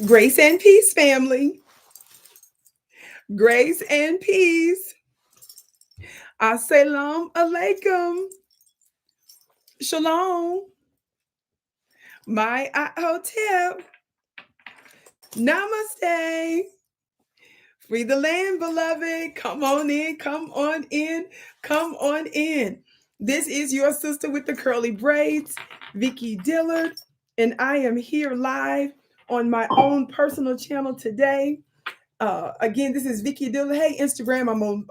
Grace and peace, family. Grace and peace. Assalamu alaikum. Shalom. My hotel. Namaste. Free the land, beloved. Come on in, come on in, come on in. This is your sister with the curly braids, Vicki Dillard, and I am here live on my own personal channel today. Again, this is Vicki Dillard. Hey, Instagram. I'm on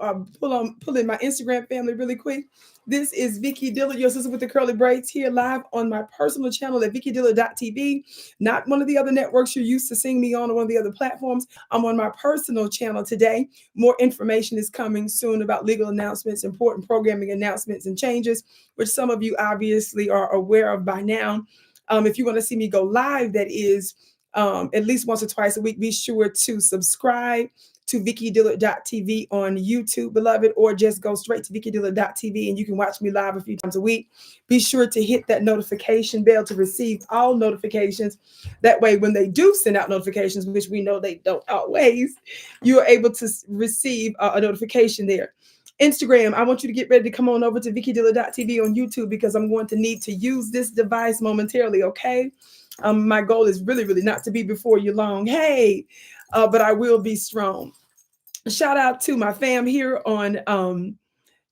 pull in my Instagram family really quick. This is Vicki Dillard, your sister with the curly braids, here live on my personal channel at VickiDillard.tv. Not one of the other networks you're used to seeing me on or one of the other platforms. I'm on my personal channel today. More information is coming soon about legal announcements, important programming announcements and changes, which some of you obviously are aware of by now. If you want to see me go live, that is at least once or twice a week, be sure to subscribe to VickiDillard.tv on YouTube, beloved, or just go straight to VickiDillard.tv and you can watch me live a few times a week. Be sure to hit that notification bell to receive all notifications. That way, when they do send out notifications, which we know they don't always, you are able to receive a notification there. Instagram, I want you to get ready to come on over to VickiDillard.tv on YouTube because I'm going to need to use this device momentarily, okay? My goal is really not to be before you long. Hey, but I will be strong. Shout out to my fam here on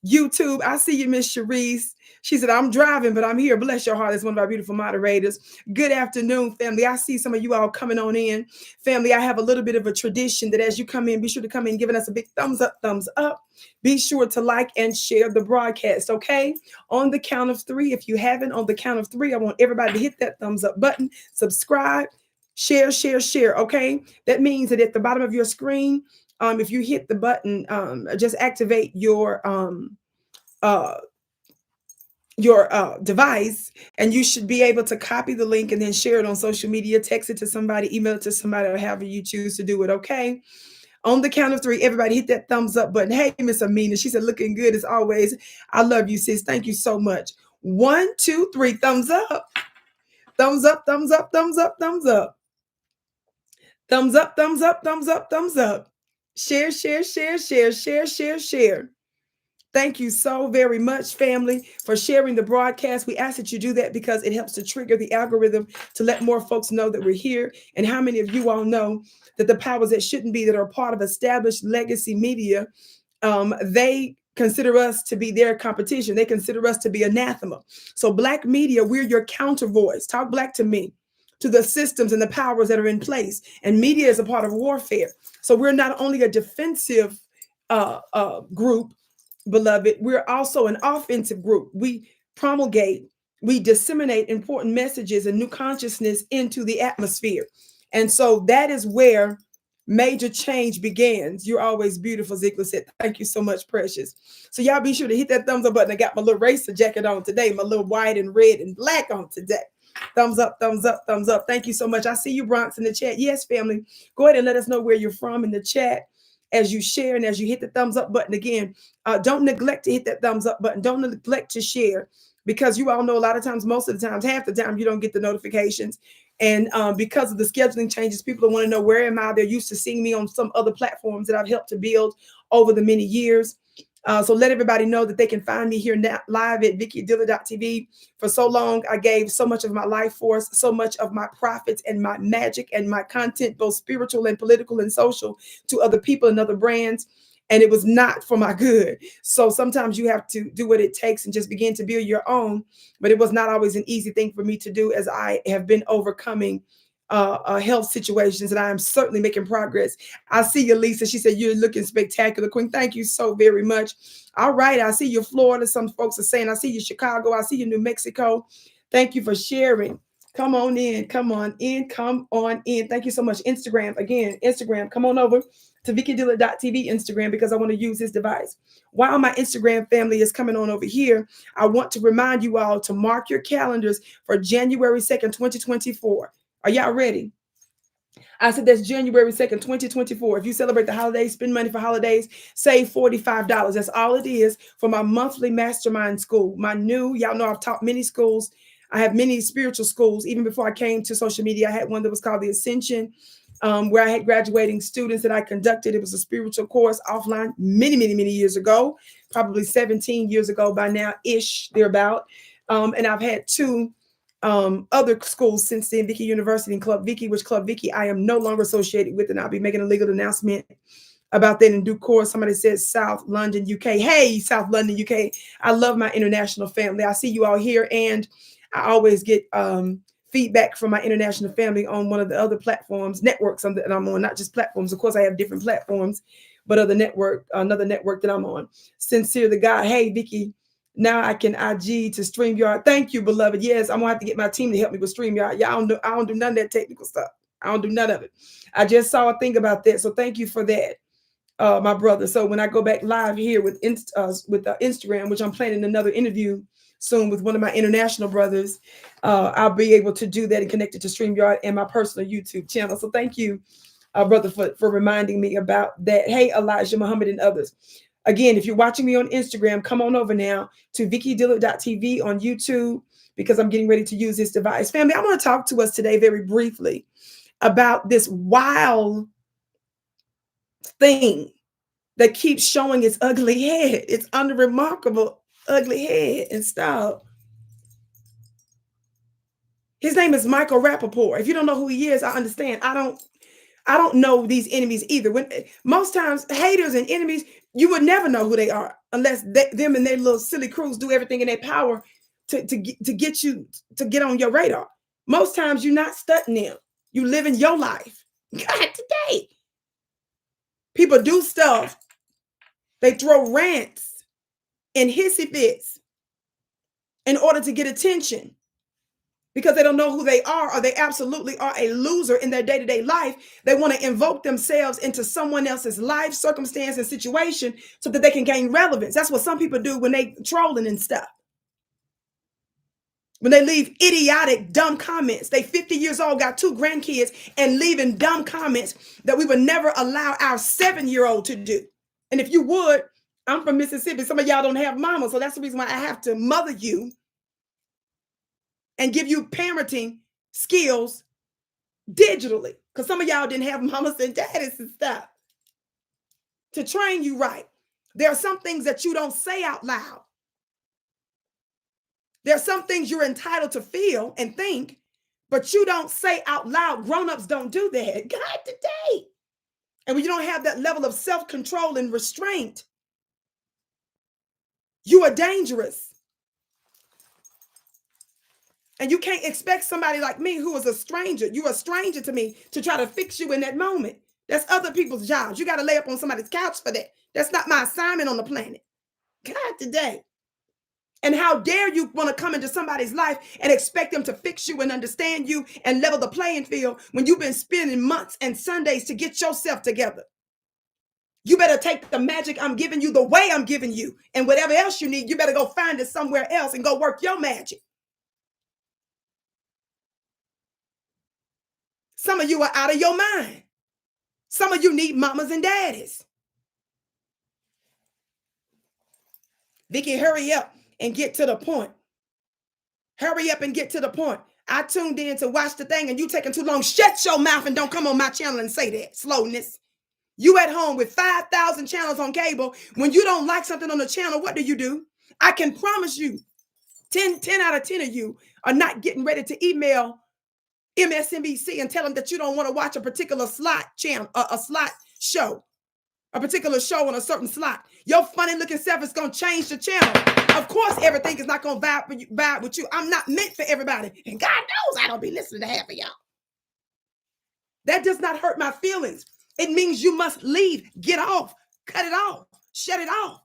YouTube. I see you, Miss Sharice. She said, I'm driving, but I'm here. Bless your heart. It's one of our beautiful moderators. Good afternoon, family. I see some of you all coming on in. Family, I have a little bit of a tradition that as you come in, be sure to come in giving us a big thumbs up, thumbs up. Be sure to like and share the broadcast, okay? On the count of three, if you haven't, on the count of three, I want everybody to hit that thumbs up button, subscribe, share, okay? That means that at the bottom of your screen, if you hit the button, just activate your device, and you should be able to copy the link and then share it on social media, text it to somebody, email it to somebody, or however you choose to do it, okay? On the count of three, everybody hit that thumbs up button. Hey, Miss Amina, she said, looking good as always. I love you, sis. Thank you so much. 1, 2, 3, thumbs up. Thumbs up, thumbs up, thumbs up, thumbs up. Thumbs up, thumbs up, thumbs up, thumbs up. Share, share, share, share, share, share, share. Thank you so very much, family, for sharing the broadcast. We ask that you do that because it helps to trigger the algorithm to let more folks know that we're here. And how many of you all know that the powers that shouldn't be, that are part of established legacy media, they consider us to be their competition. They consider us to be anathema. So Black media, we're your counter voice. Talk black to me, to the systems and the powers that are in place. And media is a part of warfare. So we're not only a defensive group, beloved, we're also an offensive group. We promulgate, we disseminate important messages and new consciousness into the atmosphere. And so that is where major change begins. You're always beautiful, Ziegler said. Thank you so much, precious. So y'all be sure to hit that thumbs up button. I got my little racer jacket on today, my little white and red and black on today. Thumbs up, thumbs up, thumbs up. Thank you so much. I see you, Bronx, in the chat. Yes, family. Go ahead and let us know where you're from in the chat as you share and as you hit the thumbs up button. Again, don't neglect to hit that thumbs up button. Don't neglect to share, because you all know a lot of times, most of the times, half the time, you don't get the notifications. And because of the scheduling changes, people want to know, where am I? They're used to seeing me on some other platforms that I've helped to build over the many years. So let everybody know that they can find me here now, live at VickiDillard.tv. For so long, I gave so much of my life force, so much of my profits and my magic and my content, both spiritual and political and social, to other people and other brands. And it was not for my good. So sometimes you have to do what it takes and just begin to build your own. But it was not always an easy thing for me to do, as I have been overcoming health situations, and I am certainly making progress. I see you, Lisa. She said, you're looking spectacular, Queen. Thank you so very much. All right. I see you, Florida. Some folks are saying, I see you, Chicago. I see you, New Mexico. Thank you for sharing. Come on in. Come on in. Come on in. Thank you so much. Instagram. Again, Instagram. Come on over to VickiDillard.tv Instagram, because I want to use this device. While my Instagram family is coming on over here, I want to remind you all to mark your calendars for January 2nd, 2024. Are y'all ready? I said that's January 2nd, 2024. If you celebrate the holidays, spend money for holidays, save $45. That's all it is for my monthly mastermind school. My new, y'all know I've taught many schools. I have many spiritual schools. Even before I came to social media, I had one that was called the Ascension where I had graduating students that I conducted. It was a spiritual course offline many, many, many years ago, probably 17 years ago by now, ish, thereabout. And I've had two other schools since then, Vicki University and Club Vicki, which Club Vicki I am no longer associated with, and I'll be making a legal announcement about that in due course. Somebody said South London, UK. Hey, South London, UK. I love my international family. I see you all here, and I always get feedback from my international family on one of the other platforms, networks that I'm on, not just platforms. Of course, I have different platforms, but another network that I'm on. Sincerely, God. Hey, Vicki, now I can IG to StreamYard. Thank you, beloved. Yes, I'm gonna have to get my team to help me with StreamYard. Yeah, I don't do none of that technical stuff. I don't do none of it. I just saw a thing about that, so thank you for that, my brother. So when I go back live here with Instagram, which I'm planning another interview soon with one of my international brothers, I'll be able to do that and connect it to StreamYard and my personal YouTube channel. So thank you, brother, for reminding me about that. Hey, Elijah, Muhammad, and others. Again, if you're watching me on Instagram, come on over now to VickiDillard.tv on YouTube, because I'm getting ready to use this device. Family, I want to talk to us today very briefly about this wild thing that keeps showing its ugly head. It's unremarkable ugly head and style. His name is Michael Rapaport. If you don't know who he is, I understand. I don't know these enemies either. When most times haters and enemies, you would never know who they are unless them and their little silly crews do everything in their power to get you to get on your radar. Most times you're not studying them. You living your life. God, today people do stuff. They throw rants and hissy fits in order to get attention, because they don't know who they are, or they absolutely are a loser in their day-to-day life. They want to invoke themselves into someone else's life, circumstance, and situation so that they can gain relevance. That's what some people do when they trolling and stuff. When they leave idiotic, dumb comments. They 50 years old, got 2 grandkids, and leaving dumb comments that we would never allow our 7-year-old to do. And if you would, I'm from Mississippi. Some of y'all don't have mama, so that's the reason why I have to mother you and give you parenting skills digitally, because some of y'all didn't have mamas and daddies and stuff to train you right. There are some things that you don't say out loud. There are some things you're entitled to feel and think, but you don't say out loud. Grown-ups don't do that. God, today. And when you don't have that level of self-control and restraint, you are dangerous. And you can't expect somebody like me, who is a stranger, you're a stranger to me, to try to fix you in that moment. That's other people's jobs. You got to lay up on somebody's couch for that. That's not my assignment on the planet. God, today. And how dare you want to come into somebody's life and expect them to fix you and understand you and level the playing field when you've been spending months and Sundays to get yourself together. You better take the magic I'm giving you the way I'm giving you, and whatever else you need, you better go find it somewhere else and go work your magic. Some of you are out of your mind. Some of you need mamas and daddies. Vicki, hurry up and get to the point. Hurry up and get to the point. I tuned in to watch the thing and you taking too long. Shut your mouth and don't come on my channel and say that. Slowness. You at home with 5,000 channels on cable. When you don't like something on the channel, what do? I can promise you 10 out of 10 of you are not getting ready to email MSNBC and tell them that you don't want to watch a particular slot channel, a slot show, a particular show on a certain slot. Your funny looking self is going to change the channel. Of course, everything is not going to vibe with you. I'm not meant for everybody. And God knows I don't be listening to half of y'all. That does not hurt my feelings. It means you must leave, get off, cut it off, shut it off.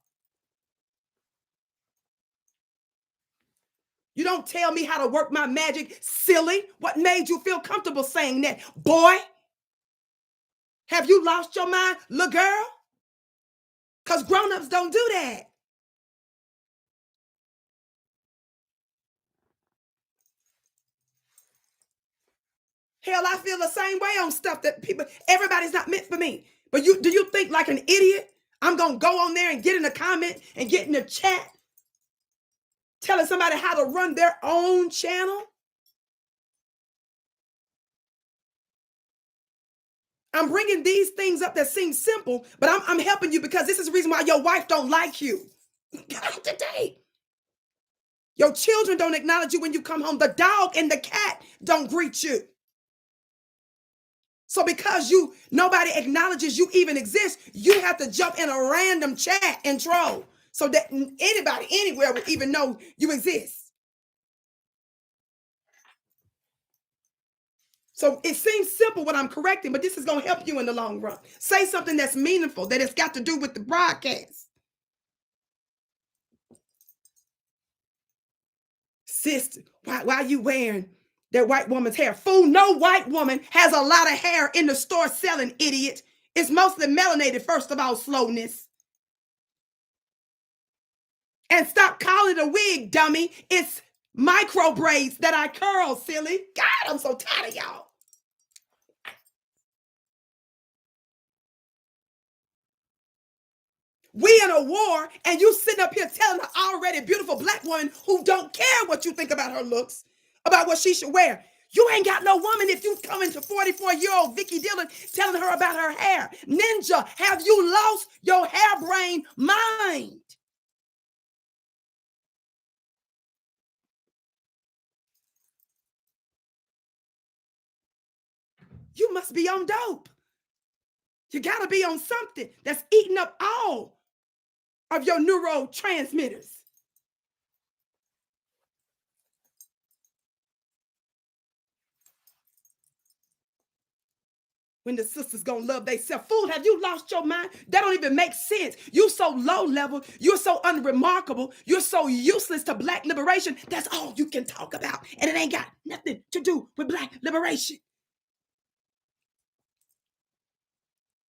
You don't tell me how to work my magic, silly. What made you feel comfortable saying that? Boy, have you lost your mind, little girl? Because grown-ups don't do that. Hell, I feel the same way on stuff that everybody's not meant for me. But do you think like an idiot I'm going to go on there and get in the comment and get in the chat telling somebody how to run their own channel? I'm bringing these things up that seem simple, but I'm helping you because this is the reason why your wife don't like you. Get out the date. Your children don't acknowledge you when you come home. The dog and the cat don't greet you. So because nobody acknowledges you even exist, you have to jump in a random chat and troll so that anybody anywhere would even know you exist. So it seems simple what I'm correcting, but this is going to help you in the long run. Say something that's meaningful, that it's got to do with the broadcast. Sister, why are you wearing that white woman's hair? Fool, no white woman has a lot of hair in the store selling, idiot. It's mostly melanated, first of all, slowness. And stop calling it a wig, dummy. It's micro braids that I curl, silly. God, I'm so tired of y'all. We in a war, and you sitting up here telling an already beautiful black woman who don't care what you think about her looks, about what she should wear. You ain't got no woman if you coming to 44-year-old Vicki Dillard telling her about her hair. Ninja, have you lost your harebrained mind? You must be on dope. You got to be on something that's eating up all of your neurotransmitters. When the sisters gonna love themselves. Fool, have you lost your mind? That don't even make sense. You so low level, you're so unremarkable, you're so useless to black liberation. That's all you can talk about. And it ain't got nothing to do with black liberation.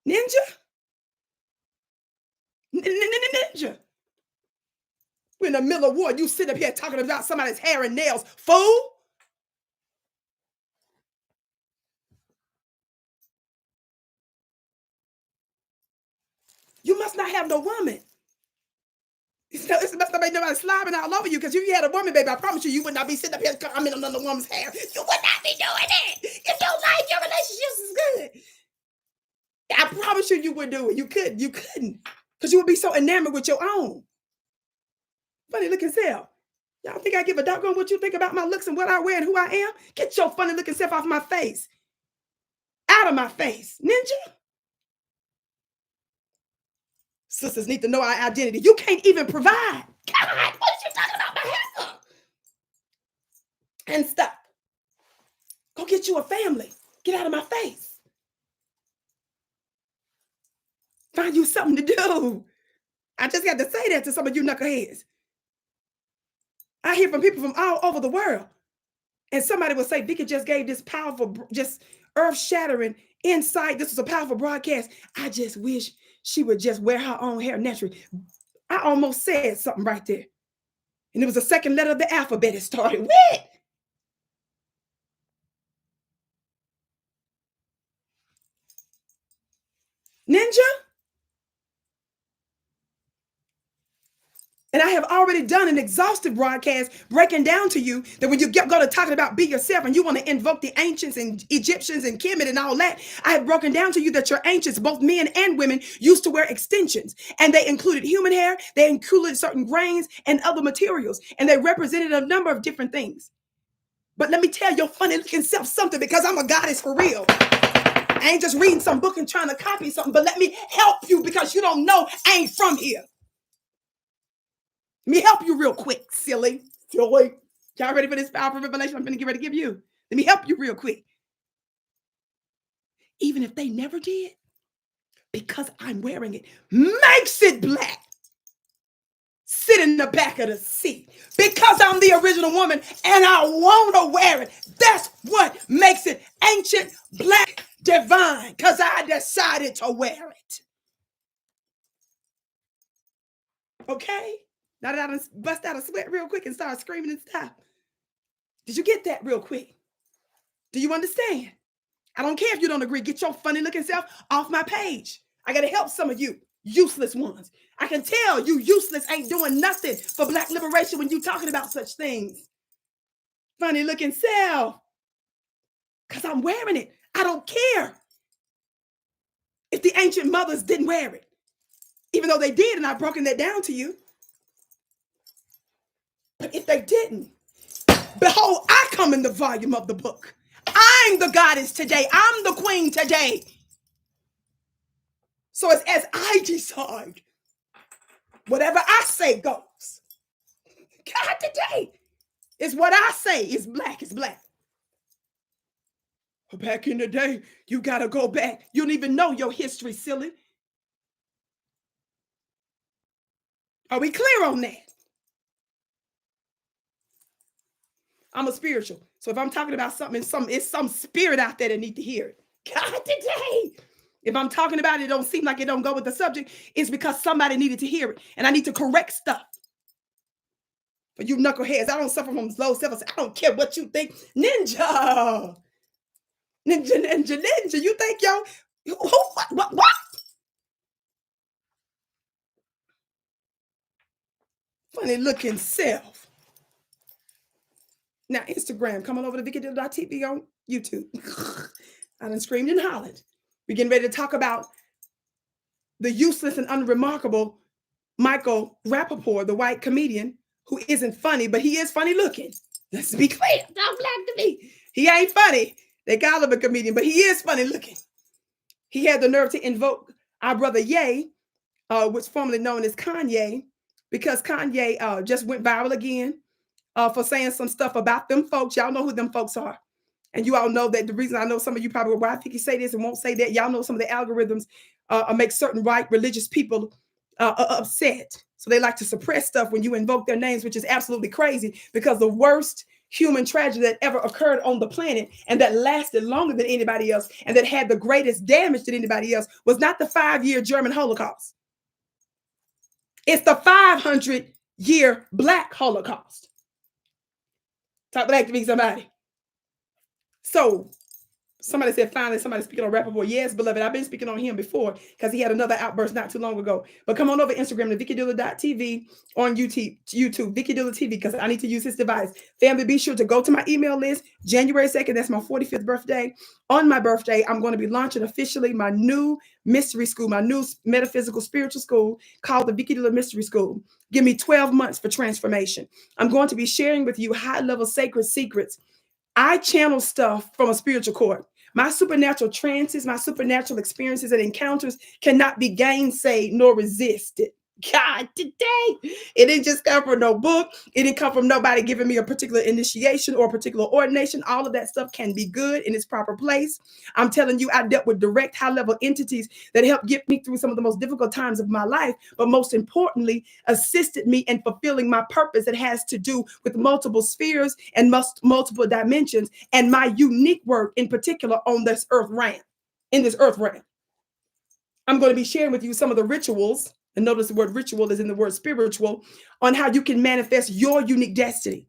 Ninja? Ninja. We're in the middle of war. You sit up here talking about somebody's hair and nails. Fool. You must not have no woman. It must not be nobody slobbing all over you, because if you had a woman, baby, I promise you, you would not be sitting up here commenting on another woman's hair. You would not be doing it. If your life, your relationships is good, I promise you, you would do it. You couldn't, because you would be so enamored with your own. Funny looking self. Y'all think I give a doggone what you think about my looks and what I wear and who I am? Get your funny looking self off my face. Out of my face, ninja. Sisters need to know our identity. You can't even provide. God, what is you talking about my hair? And stop. Go get you a family. Get out of my face. Find you something to do. I just got to say that to some of you knuckleheads. I hear from people from all over the world. And somebody will say, Vicki just gave this powerful, just earth-shattering insight. This was a powerful broadcast. I just wish she would just wear her own hair naturally. I almost said something right there. And it was the second letter of the alphabet it started with. Ninja? And I have already done an exhaustive broadcast breaking down to you that when you go to talking about be yourself and you want to invoke the ancients and Egyptians and Kemet and all that, I have broken down to you that your ancients, both men and women, used to wear extensions. And they included human hair, they included certain grains and other materials, and they represented a number of different things. But let me tell your funny looking self something, because I'm a goddess for real. I ain't just reading some book and trying to copy something, but let me help you, because you don't know I ain't from here. Let me help you real quick, silly. Y'all ready for this powerful revelation I'm going to get ready to give you? Let me help you real quick. Even if they never did, because I'm wearing it, makes it black. Sit in the back of the seat. Because I'm the original woman and I want to wear it. That's what makes it ancient, black, divine. Because I decided to wear it. Okay? Now that I done bust out a sweat real quick and start screaming and stuff. Did you get that real quick? Do you understand? I don't care if you don't agree. Get your funny looking self off my page. I got to help some of you useless ones. I can tell you useless ain't doing nothing for black liberation when you talking about such things. Funny looking self. Because I'm wearing it. I don't care. If the ancient mothers didn't wear it, even though they did, and I've broken that down to you, but if they didn't, behold, I come in the volume of the book. I'm the goddess today. I'm the queen today. So it's as I decide, whatever I say goes. God today is what I say is black is black. But back in the day, you got to go back. You don't even know your history, silly. Are we clear on that? I'm a spiritual. So if I'm talking about something, it's some spirit out there that need to hear it. God today. If I'm talking about it, don't seem like it don't go with the subject, it's because somebody needed to hear it. And I need to correct stuff. For you knuckleheads, I don't suffer from low self. I don't care what you think. Ninja. You think, yo, what? Funny looking self. Now, Instagram, come on over to Vicki.TV on YouTube. I done screamed and hollered. We're getting ready to talk about the useless and unremarkable Michael Rapaport, the white comedian, who isn't funny, but he is funny looking. Let's be clear. Not black to me. He ain't funny. They call him a comedian, but he is funny looking. He had the nerve to invoke our brother Ye, which formerly known as KanYE, because KanYE just went viral again for saying some stuff about them folks. Y'all know who them folks are. And you all know that the reason I know some of you probably, why Vicki say this and won't say that, y'all know some of the algorithms make certain white religious people upset. So they like to suppress stuff when you invoke their names, which is absolutely crazy, because the worst human tragedy that ever occurred on the planet and that lasted longer than anybody else and that had the greatest damage than anybody else was not the 5-year German Holocaust. It's the 500-year Black Holocaust. Talk back to me, somebody. So somebody said, finally, somebody speaking on Rapaport. Yes, beloved, I've been speaking on him before because he had another outburst not too long ago. But come on over Instagram to VickiDillard.tv on YouTube, Vicki Dillard TV, because I need to use his device. Family, be sure to go to my email list. January 2nd, that's my 45th birthday. On my birthday, I'm going to be launching officially my new mystery school, my new metaphysical spiritual school called the Vicki Dillard Mystery School. Give me 12 months for transformation. I'm going to be sharing with you high-level sacred secrets. I channel stuff from a spiritual court. My supernatural trances, my supernatural experiences and encounters cannot be gainsaid nor resisted. God, today, it didn't just come from no book. It didn't come from nobody giving me a particular initiation or a particular ordination. All of that stuff can be good in its proper place. I'm telling you, I dealt with direct high-level entities that helped get me through some of the most difficult times of my life, but most importantly, assisted me in fulfilling my purpose that has to do with multiple spheres and multiple dimensions and my unique work in particular on this earth realm, in this earth realm. I'm going to be sharing with you some of the rituals, and notice the word ritual is in the word spiritual, on how you can manifest your unique destiny.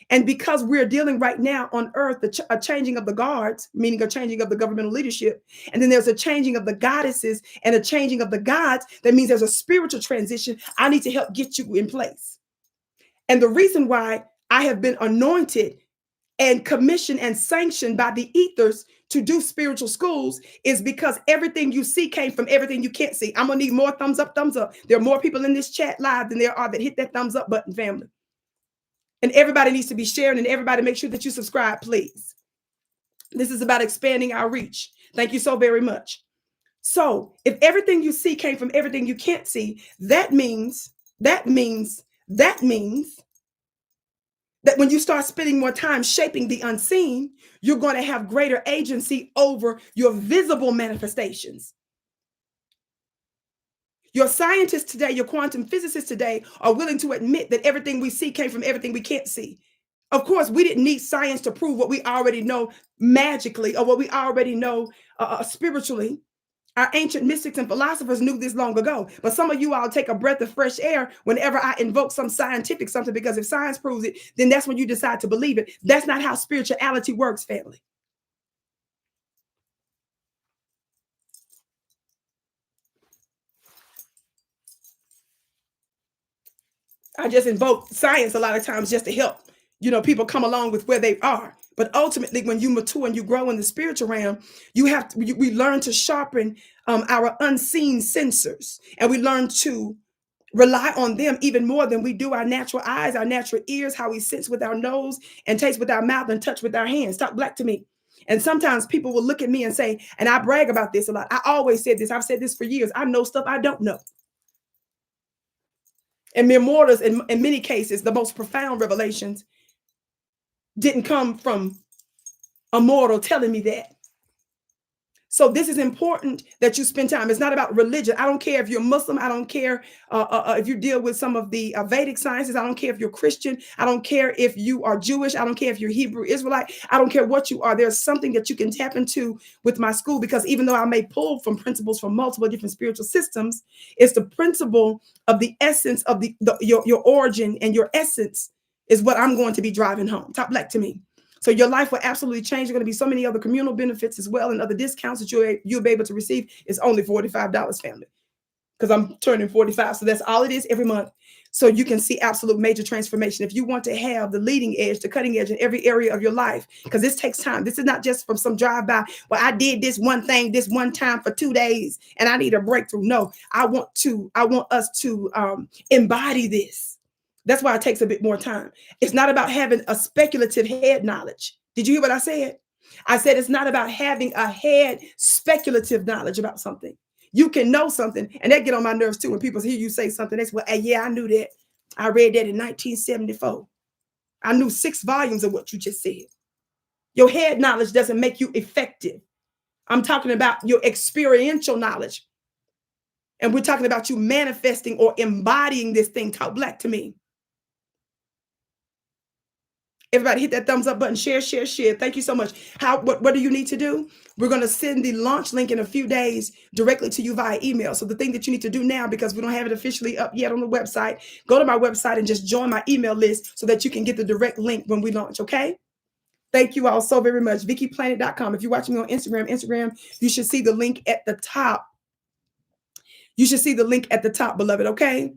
And because we're dealing right now on earth, a changing of the guards, meaning a changing of the governmental leadership, and then there's a changing of the goddesses and a changing of the gods, that means there's a spiritual transition. I need to help get you in place. And the reason why I have been anointed and commissioned and sanctioned by the ethers to do spiritual schools is because everything you see came from everything you can't see. I'm gonna need more thumbs up, thumbs up. There are more people in this chat live than there are that hit that thumbs up button, family. And everybody needs to be sharing, and everybody make sure that you subscribe, please. This is about expanding our reach. Thank you so very much. So if everything you see came from everything you can't see, that means that when you start spending more time shaping the unseen, you're going to have greater agency over your visible manifestations. Your scientists today, your quantum physicists today are willing to admit that everything we see came from everything we can't see. Of course, we didn't need science to prove what we already know magically or what we already know spiritually. Our ancient mystics and philosophers knew this long ago, but some of you all take a breath of fresh air whenever I invoke some scientific something, because if science proves it, then that's when you decide to believe it. That's not how spirituality works, family. I just invoke science a lot of times just to help, people come along with where they are. But ultimately, when you mature and you grow in the spiritual realm, we learn to sharpen our unseen sensors, and we learn to rely on them even more than we do our natural eyes, our natural ears, how we sense with our nose and taste with our mouth and touch with our hands. Talk black to me. And sometimes people will look at me and say, and I brag about this a lot. I always said this. I've said this for years. I know stuff I don't know. And mere mortals, in many cases, the most profound revelations didn't come from a mortal telling me that. So this is important that you spend time. It's not about religion. I don't care if you're Muslim. I don't care if you deal with some of the Vedic sciences. I don't care if you're Christian. I don't care if you are Jewish. I don't care if you're Hebrew Israelite. I don't care what you are. There's something that you can tap into with my school, because even though I may pull from principles from multiple different spiritual systems, it's the principle of the essence of your origin, and your essence is what I'm going to be driving home. Talk black to me. So your life will absolutely change. There are going to be so many other communal benefits as well, and other discounts that you'll be able to receive. It's only $45, family, because I'm turning 45. So that's all it is every month. So you can see absolute major transformation. If you want to have the leading edge, the cutting edge in every area of your life, because this takes time. This is not just from some drive-by. Well, I did this one thing this one time for 2 days and I need a breakthrough. No, I want us to embody this. That's why it takes a bit more time. It's not about having a speculative head knowledge. Did you hear what I said? I said it's not about having a head speculative knowledge about something. You can know something, and that get on my nerves too when people hear you say something. They say, well, hey, yeah, I knew that. I read that in 1974. I knew 6 volumes of what you just said. Your head knowledge doesn't make you effective. I'm talking about your experiential knowledge. And we're talking about you manifesting or embodying this thing. Talk black to me. Everybody hit that thumbs up button, share. Thank you so much. What do you need to do? We're going to send the launch link in a few days directly to you via email. So the thing that you need to do now, because we don't have it officially up yet on the website, go to my website and just join my email list so that you can get the direct link when we launch, okay? Thank you all so very much. VickiPlanet.com. If you're watching me on Instagram, you should see the link at the top. You should see the link at the top, beloved, okay?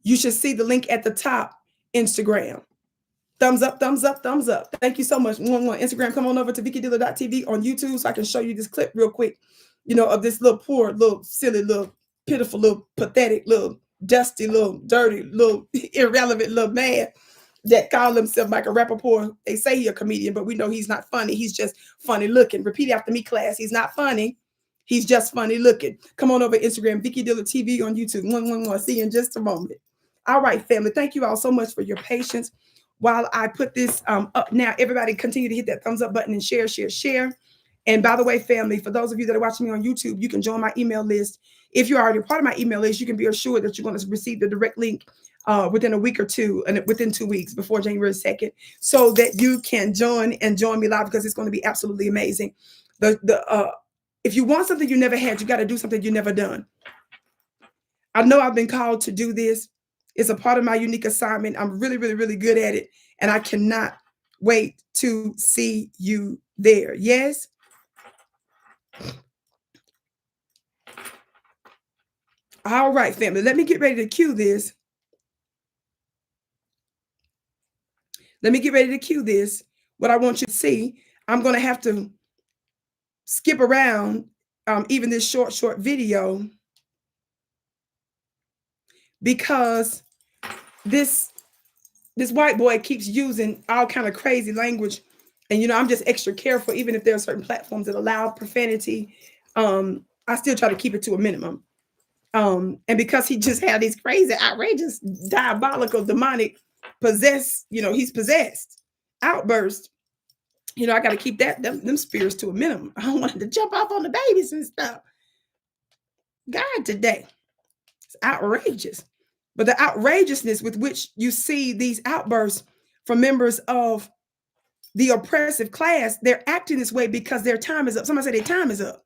You should see the link at the top, Instagram. Thumbs up. Thank you so much. Instagram, come on over to VickiDillard.tv on YouTube so I can show you this clip real quick, of this little poor, little silly, little pitiful, little pathetic, little dusty, little dirty, little irrelevant little man that called himself like a Rapaport. They say he's a comedian, but we know he's not funny. He's just funny looking. Repeat after me, class. He's not funny. He's just funny looking. Come on over Instagram, Vicki Dillard TV on YouTube. See you in just a moment. All right, family. Thank you all so much for your patience. While I put this up now, everybody continue to hit that thumbs up button and share. And by the way, family, for those of you that are watching me on YouTube, you can join my email list. If you're already part of my email list, you can be assured that you're going to receive the direct link within a week or two, and within 2 weeks before January 2nd, so that you can join me live, because it's going to be absolutely amazing. If you want something you never had, you got to do something you never done. I know I've been called to do this. It's a part of my unique assignment. I'm really, really, really good at it. And I cannot wait to see you there. Yes? All right, family. Let me get ready to cue this. What I want you to see, I'm going to have to skip around even this short video, because this white boy keeps using all kind of crazy language, and I'm just extra careful. Even if there are certain platforms that allow profanity, I still try to keep it to a minimum. And because he just had these crazy, outrageous, diabolical, demonic, possessed, he's possessed outburst. I got to keep them spirits to a minimum. I don't want him to jump off on the babies and stuff. God, today, it's outrageous. But the outrageousness with which you see these outbursts from members of the oppressive class, they're acting this way because their time is up. Somebody say their time is up.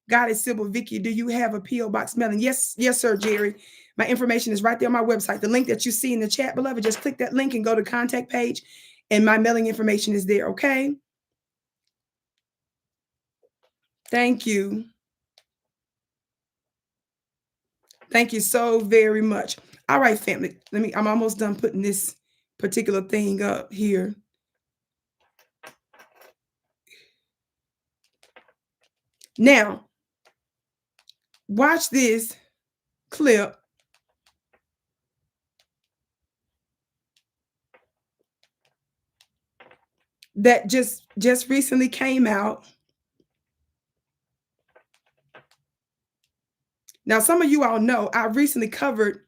God is Sybil. Vicki, do you have a P.O. box mailing? Yes, sir, Jerry. My information is right there on my website. The link that you see in the chat, beloved, just click that link and go to contact page, and my mailing information is there, okay? Thank you. Thank you so very much. All right, family. I'm almost done putting this particular thing up here. Now, watch this clip. That just recently came out. Now, some of you all know I recently covered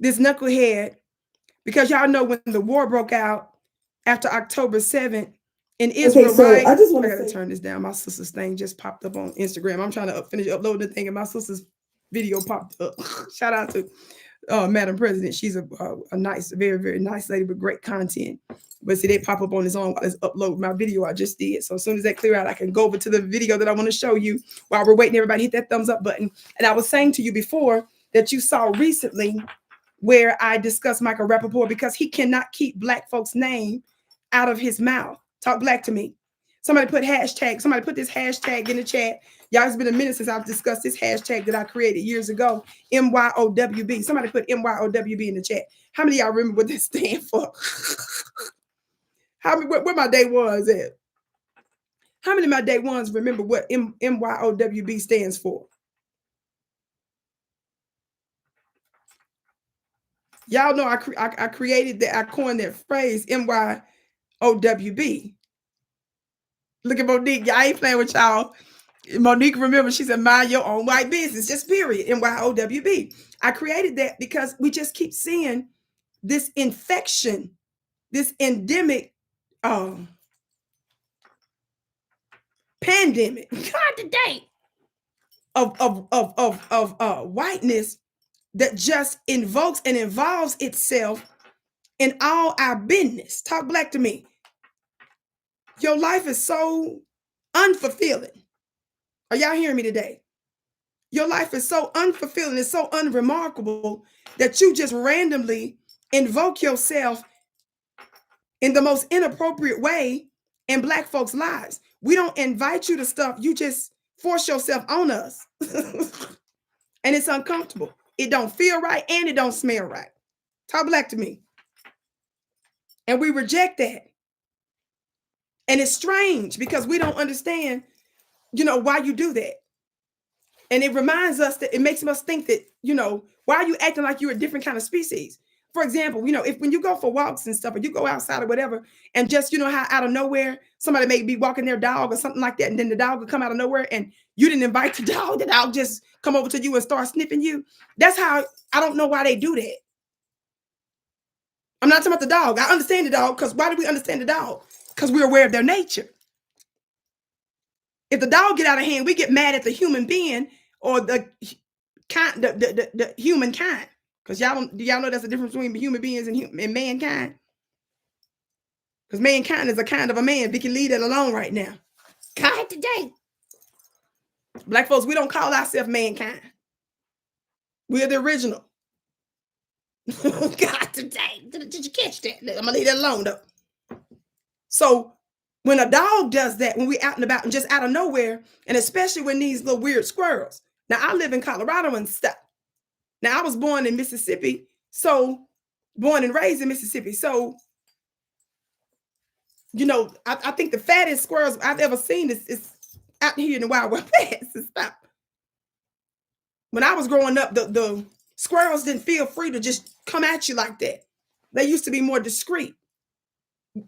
this knucklehead, because y'all know when the war broke out after October 7th in Israel, okay, so right? I gotta turn this down. My sister's thing just popped up on Instagram. I'm trying to finish uploading the thing, and my sister's video popped up. Shout out to Madam President. She's a nice, very, very nice lady with great content. But see, they pop up on his own while I upload my video I just did. So as soon as that clear out, I can go over to the video that I want to show you while we're waiting. Everybody hit that thumbs up button. And I was saying to you before that you saw recently where I discussed Michael Rapaport, because he cannot keep Black folks' name out of his mouth. Talk black to me. Somebody put this hashtag in the chat. Y'all, it's been a minute since I've discussed this hashtag that I created years ago, MYOWB. Somebody put MYOWB in the chat. How many of y'all remember what this stands for? Where my day ones at? How many of my day ones remember what MYOWB stands for? Y'all know I created that, I coined that phrase, MYOWB. Look at Monique. I ain't playing with y'all. Monique, remember, she said, mind your own white business, just period, MYOWB. I created that because we just keep seeing this infection, this endemic pandemic, God today, of whiteness that just invokes and involves itself in all our business. Talk black to me. Your life is so unfulfilling. Are y'all hearing me today? Your life is so unfulfilling, it's so unremarkable that you just randomly invoke yourself in the most inappropriate way in Black folks' lives. We don't invite you to stuff, you just force yourself on us. And it's uncomfortable. It don't feel right and it don't smell right. Talk black to me. And we reject that. And it's strange because we don't understand, why you do that. And it reminds us that it makes us think that, why are you acting like you're a different kind of species? For example, if when you go for walks and stuff, or you go outside or whatever, and just, how out of nowhere, somebody may be walking their dog or something like that, and then the dog will come out of nowhere and you didn't invite the dog just come over to you and start sniffing you. That's how, I don't know why they do that. I'm not talking about the dog. I understand the dog, because why do we understand the dog? Because we're aware of their nature. If the dog get out of hand, we get mad at the human being or the humankind. Because y'all know that's the difference between human beings and mankind. Because mankind is a kind of a man. Vicki, leave that alone right now. God today. Black folks, we don't call ourselves mankind. We're the original. God today. Did you catch that? I'm going to leave that alone though. So when a dog does that, when we out and about and just out of nowhere, and especially when these little weird squirrels. Now, I live in Colorado and stuff. Now, I was born in Mississippi, born and raised in Mississippi. So, I think the fattest squirrels I've ever seen is out here in the wild west and stuff. When I was growing up, the squirrels didn't feel free to just come at you like that. They used to be more discreet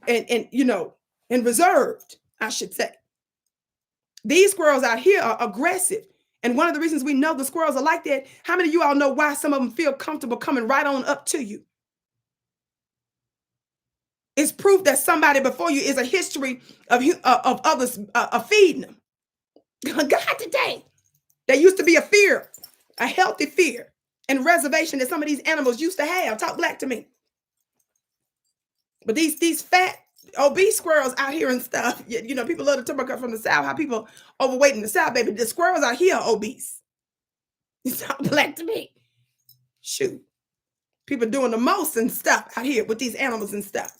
and reserved, I should say. These squirrels out here are aggressive. And one of the reasons we know the squirrels are like that, how many of you all know why some of them feel comfortable coming right on up to you? It's proof that somebody before you is a history of others feeding them. God today. There used to be a fear, a healthy fear and reservation that some of these animals used to have. Talk black to me. But these fat, obese squirrels out here and stuff, people love to talk about from the South, how people overweight in the South, baby. The squirrels out here are obese. It's not black to me. Shoot. People doing the most and stuff out here with these animals and stuff.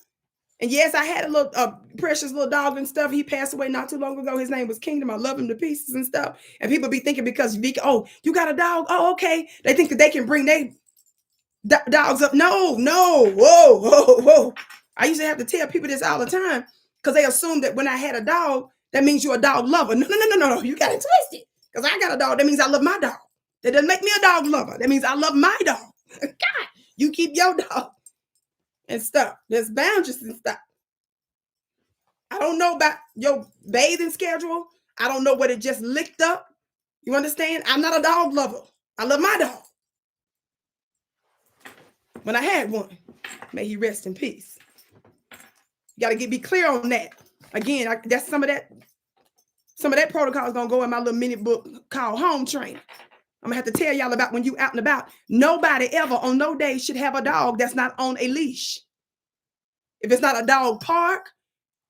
And yes, I had a little precious little dog and stuff. He passed away not too long ago. His name was Kingdom. I love him to pieces and stuff. And people be thinking because Vicki, oh, you got a dog? Oh, okay. They think that they can bring their Dogs up. No, whoa, whoa, whoa. I used to have to tell people this all the time because they assume that when I had a dog, that means you're a dog lover. No. You got it twisted. Because I got a dog, that means I love my dog. That doesn't make me a dog lover. That means I love my dog. God, you keep your dog and stuff. There's boundaries and stuff. I don't know about your bathing schedule. I don't know what it just licked up. You understand? I'm not a dog lover. I love my dog. When I had one, may he rest in peace. You got to be clear on that. Again, that's some of that protocol is going to go in my little mini book called Home Training. I'm going to have to tell y'all about when you out and about. Nobody ever on no day should have a dog that's not on a leash. If it's not a dog park,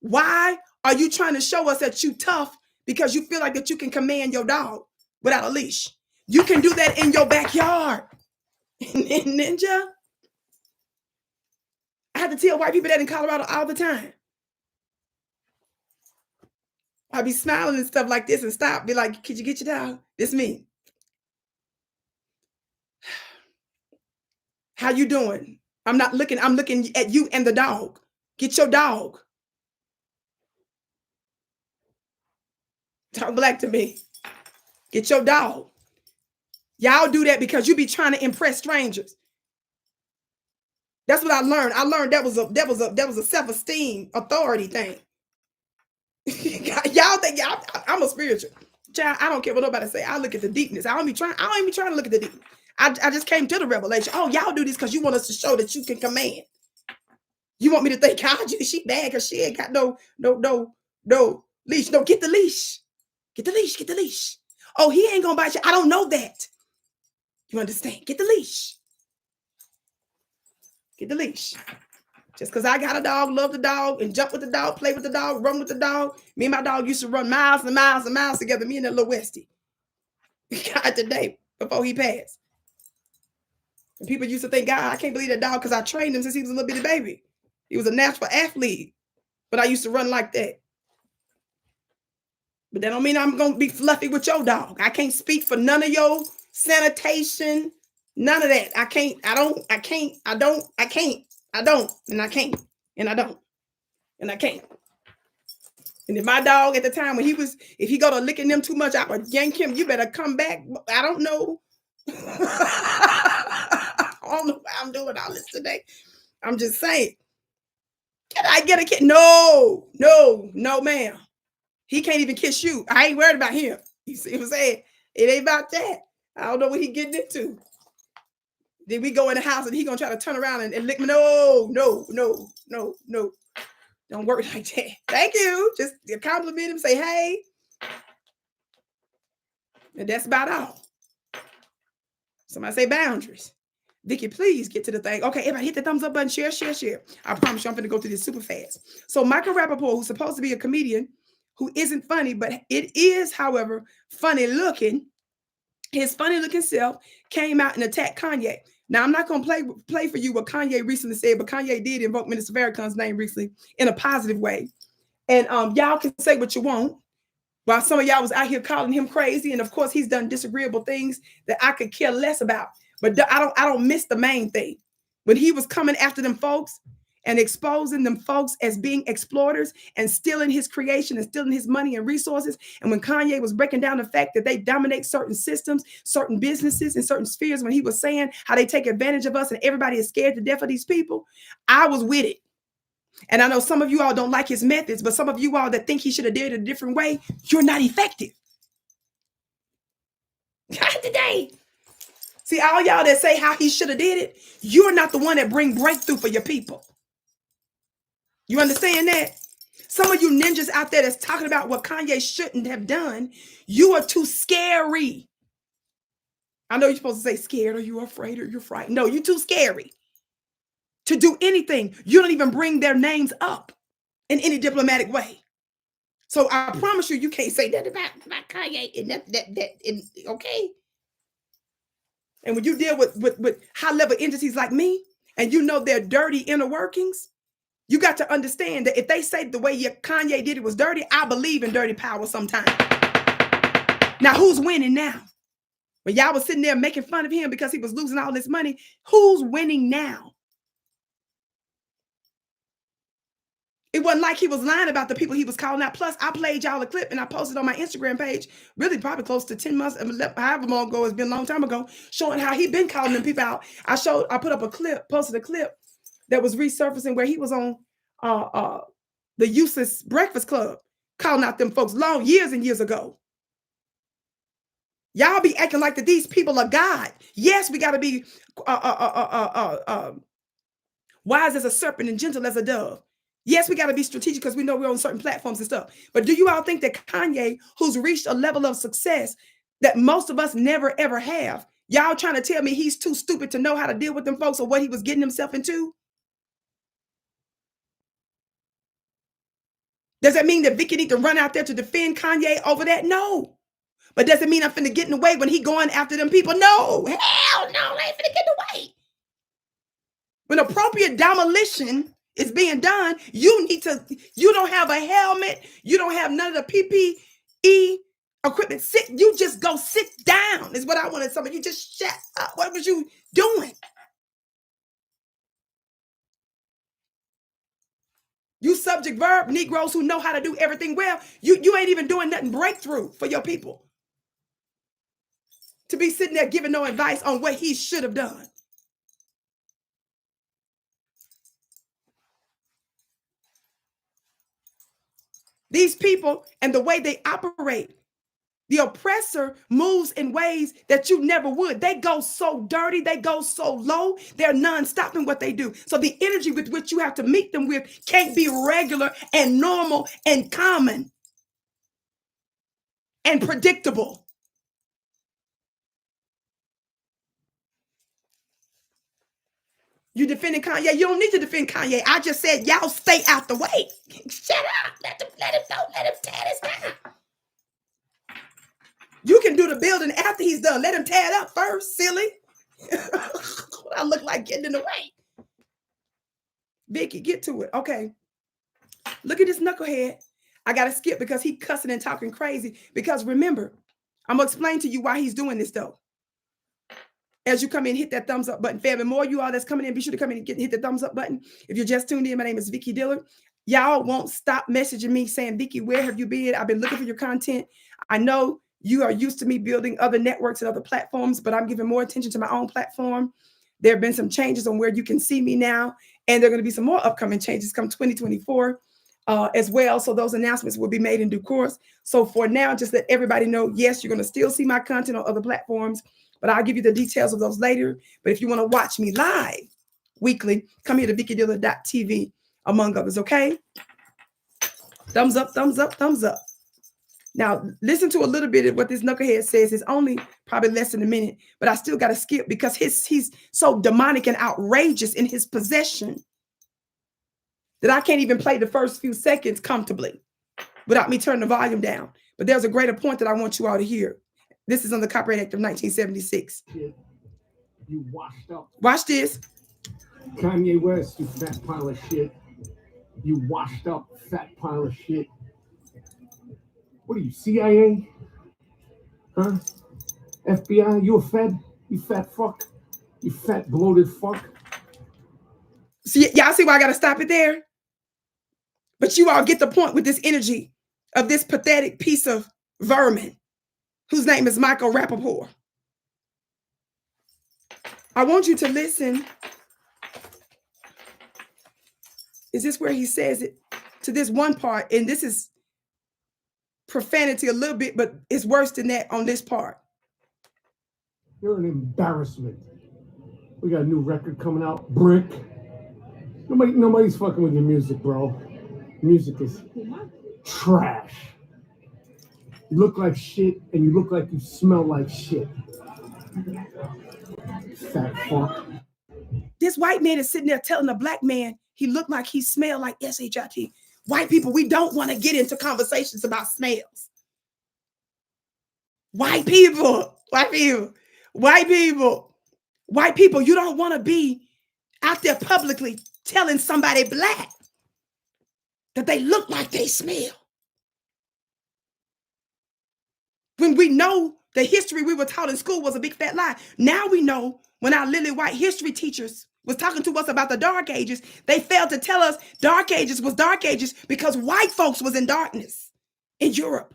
why are you trying to show us that you tough because you feel like that you can command your dog without a leash? You can do that in your backyard. Ninja. I have to tell white people that in Colorado all the time. I'll be smiling and stuff like this and stop. Be like, could you get your dog? It's me. How you doing? I'm looking at you and the dog. Get your dog. Talk black to me. Get your dog. Y'all do that because you be trying to impress strangers. That's what I learned. I learned that was a self-esteem authority thing. Y'all think I'm a spiritual child. I don't care what nobody say. I look at the deepness. I don't even trying to look at the deepness. I just came to the revelation. Oh, y'all do this because you want us to show that you can command. You want me to think, God, she bad because she ain't got no leash. No, get the leash. Get the leash. Get the leash. Oh, he ain't gonna bite you. I don't know that. You understand? Get the leash. Get the leash. Just because I got a dog, love the dog, and jump with the dog, play with the dog, run with the dog. Me and my dog used to run miles and miles and miles together. Me and that little Westie. God, today, before he passed. And people used to think, God, I can't believe that dog because I trained him since he was a little bitty baby. He was a natural athlete. But I used to run like that. But that don't mean I'm going to be fluffy with your dog. I can't speak for none of your sanitation. None of that. I can't. And if my dog at the time when if he go to licking them too much, I would yank him. You better come back. I don't know. I don't know why I'm doing all this today. I'm just saying. Can I get a kid? No, ma'am. He can't even kiss you. I ain't worried about him. You see what I'm saying? It ain't about that. I don't know what he getting into. Then we go in the house and he gonna try to turn around and lick me. No. Don't work like that. Thank you. Just compliment him, say hey. And that's about all. Somebody say boundaries. Vicki, please get to the thing. Okay, everybody hit the thumbs up button, share. I promise you I'm gonna go through this super fast. So Michael Rapaport, who's supposed to be a comedian, who isn't funny, but it is, however, funny looking. His funny looking self came out and attacked KanYE. Now, I'm not going to play for you what KanYE recently said, but KanYE did invoke Minister Farrakhan's name recently in a positive way. And y'all can say what you want, while some of y'all was out here calling him crazy. And of course, he's done disagreeable things that I could care less about. But I don't miss the main thing. When he was coming after them folks and exposing them folks as being exploiters and stealing his creation and stealing his money and resources. And when KanYE was breaking down the fact that they dominate certain systems, certain businesses, and certain spheres, when he was saying how they take advantage of us and everybody is scared to death of these people, I was with it. And I know some of you all don't like his methods, but some of you all that think he should have did it a different way, you're not effective. Not today. See, all y'all that say how he should have did it, you're not the one that bring breakthrough for your people. You understand that? Some of you ninjas out there that's talking about what KanYE shouldn't have done, you are too scary. I know you're supposed to say scared or you're afraid or you're frightened. No, you're too scary to do anything. You don't even bring their names up in any diplomatic way. So I promise you, you can't say that about KanYE and that okay? And when you deal with high-level entities like me, and you know their dirty inner workings, you got to understand that if they say the way KanYE did it was dirty, I believe in dirty power sometimes. Now, who's winning now? When y'all was sitting there making fun of him because he was losing all this money, who's winning now? It wasn't like he was lying about the people he was calling out. Plus, I played y'all a clip and I posted on my Instagram page, really probably close to 10 months, however long ago, it's been a long time ago, showing how he been calling them people out. I put up a clip, posted a clip that was resurfacing where he was on the Useless Breakfast Club, calling out them folks years and years ago. Y'all be acting like that these people are God. Yes, we got to be wise as a serpent and gentle as a dove. Yes, we got to be strategic because we know we're on certain platforms and stuff. But do you all think that KanYE, who's reached a level of success that most of us never, ever have, y'all trying to tell me he's too stupid to know how to deal with them folks or what he was getting himself into? Does that mean that Vicki need to run out there to defend KanYE over that? No. But does it mean I'm finna get in the way when he going after them people? No. Hell no, I ain't finna get in the way. When appropriate demolition is being done, you don't have a helmet, you don't have none of the PPE equipment. You just go sit down is what I wanted somebody. You just shut up. What was you doing? You subject verb Negroes who know how to do everything well. You ain't even doing nothing breakthrough for your people. To be sitting there giving no advice on what he should have done. These people and the way they operate, the oppressor moves in ways that you never would. They go so dirty, they go so low, they're non-stopping what they do. So the energy with which you have to meet them with can't be regular and normal and common and predictable. You defending KanYE? You don't need to defend KanYE. I just said y'all stay out the way. Shut up. Let him tear this down. You can do the building after he's done. Let him tear it up first, silly. I look like getting in the way. Vicki, get to it. Okay. Look at this knucklehead. I got to skip because he cussing and talking crazy. Because remember, I'm going to explain to you why he's doing this, though. As you come in, hit that thumbs up button. Family, more you all that's coming in, be sure to come in and hit the thumbs up button. If you're just tuned in, my name is Vicki Dillard. Y'all won't stop messaging me saying, Vicki, where have you been? I've been looking for your content. I know you are used to me building other networks and other platforms, but I'm giving more attention to my own platform. There have been some changes on where you can see me now, and there are going to be some more upcoming changes come 2024 as well. So those announcements will be made in due course. So for now, just let everybody know, yes, you're going to still see my content on other platforms, but I'll give you the details of those later. But if you want to watch me live weekly, come here to VickiDillard.tv, among others, okay? Thumbs up, thumbs up, thumbs up. Now, listen to a little bit of what this knucklehead says. It's only probably less than a minute, but I still got to skip because he's so demonic and outrageous in his possession that I can't even play the first few seconds comfortably without me turning the volume down. But there's a greater point that I want you all to hear. This is on the Copyright Act of 1976. You washed up. Watch this. KanYE West, you fat pile of shit. You washed up fat pile of shit. What are you, CIA? Huh? FBI? You a Fed? You fat fuck? You fat bloated fuck? See, y'all see why I got to stop it there? But you all get the point with this energy of this pathetic piece of vermin whose name is Michael Rapaport. I want you to listen. Is this where he says it? To this one part, and this is profanity a little bit, but it's worse than that on this part. You're an embarrassment. We got a new record coming out, Brick. Nobody's fucking with your music, bro. Music is trash. You look like shit, and you look like you smell like shit. Fat fuck. This white man is sitting there telling a black man he looked like he smelled like SHIT. White people, we don't want to get into conversations about smells. White people, you don't want to be out there publicly telling somebody black that they look like they smell. When we know The history we were taught in school was a big fat lie. Now we know when our lily white history teachers was talking to us about the dark ages, they failed to tell us dark ages was dark ages because white folks was in darkness in Europe.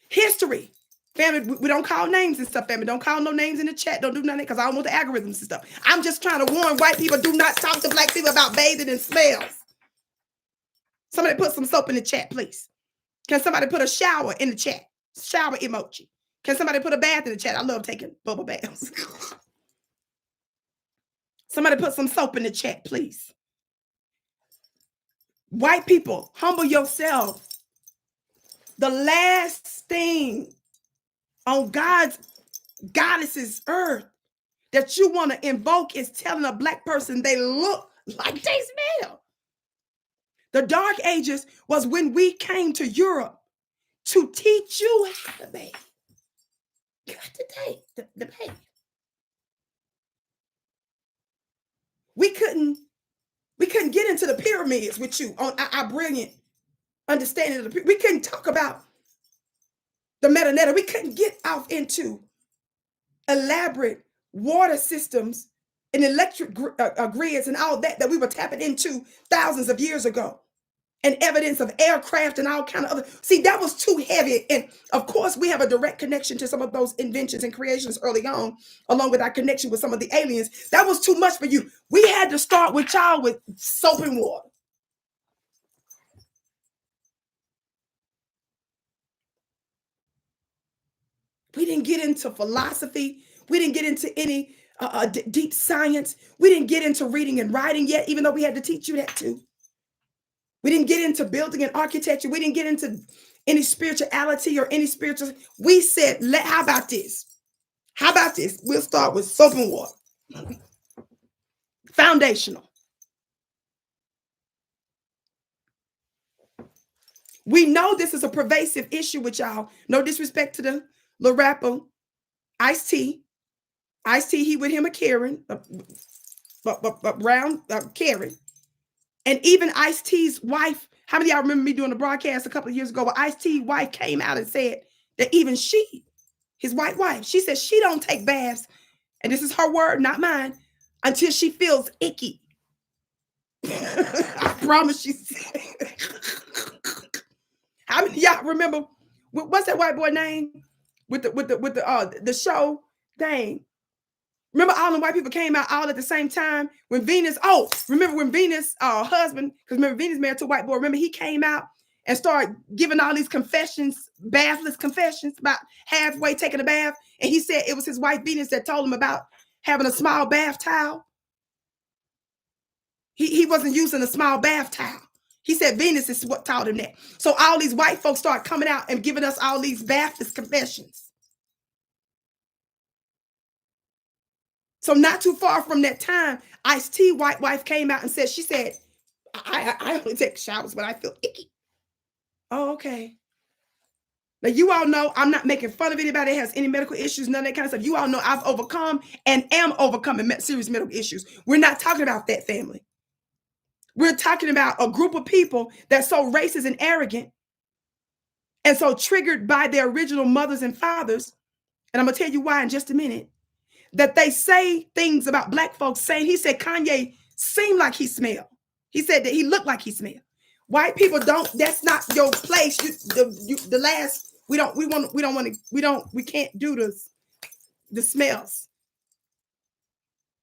History. Family, we don't call names and stuff, family. Don't call no names in the chat. Don't do nothing because I don't want the algorithms and stuff. I'm just trying to warn white people, do not talk to black people about bathing in smells. Somebody put some soap in the chat, please. Can somebody put a shower in the chat? Shower emoji. Can somebody put a bath in the chat? I love taking bubble baths. Somebody put some soap in the chat, please. White people, humble yourself. The last thing on God's goddess's earth that you want to invoke is telling a black person they look like they smell. The dark ages was when we came to Europe to teach you how to bathe. The bathe. We couldn't get into the pyramids with you on our brilliant understanding of the. We couldn't talk about the metaneta. We couldn't get off into elaborate water systems and electric grids and all that we were tapping into thousands of years ago. And evidence of aircraft and all kind of other. See, that was too heavy. And of course, we have a direct connection to some of those inventions and creations early on, along with our connection with some of the aliens. That was too much for you. We had to start with y'all with soap and water. We didn't get into philosophy. We didn't get into any deep science. We didn't get into reading and writing yet, even though we had to teach you that too. We didn't get into building and architecture. We didn't get into any spirituality or any spiritual. We said, how about this? How about this? We'll start with soap and water. Foundational. We know this is a pervasive issue with y'all. No disrespect to the little rapper, Ice-T. Ice-T, he with him a Karen, round Karen. And even Ice-T's wife, how many of y'all remember me doing a broadcast a couple of years ago where Ice-T's wife came out and said that even she, his white wife, she said she don't take baths, and this is her word, not mine, until she feels icky. I promise she said. How many of y'all remember, what's that white boy name? With the show? Dang. Remember all the white people came out all at the same time when Venus, remember when Venus, husband, because remember Venus married to a white boy, remember he came out and started giving all these confessions, bathless confessions about halfway taking a bath. And he said it was his wife Venus that told him about having a small bath towel. He wasn't using a small bath towel. He said Venus is what taught him that. So all these white folks started coming out and giving us all these bathless confessions. So not too far from that time, Ice-T white wife came out and said, she said, I only take showers when I feel icky. Oh, okay. Now, you all know I'm not making fun of anybody that has any medical issues, none of that kind of stuff. You all know I've overcome and am overcoming serious medical issues. We're not talking about that, family. We're talking about a group of people that's so racist and arrogant and so triggered by their original mothers and fathers. And I'm going to tell you why in just a minute. That they say things about black folks saying, he said Kanye seemed like he smelled. He said that he looked like he smelled. White people don't, that's not your place. We can't do the smells.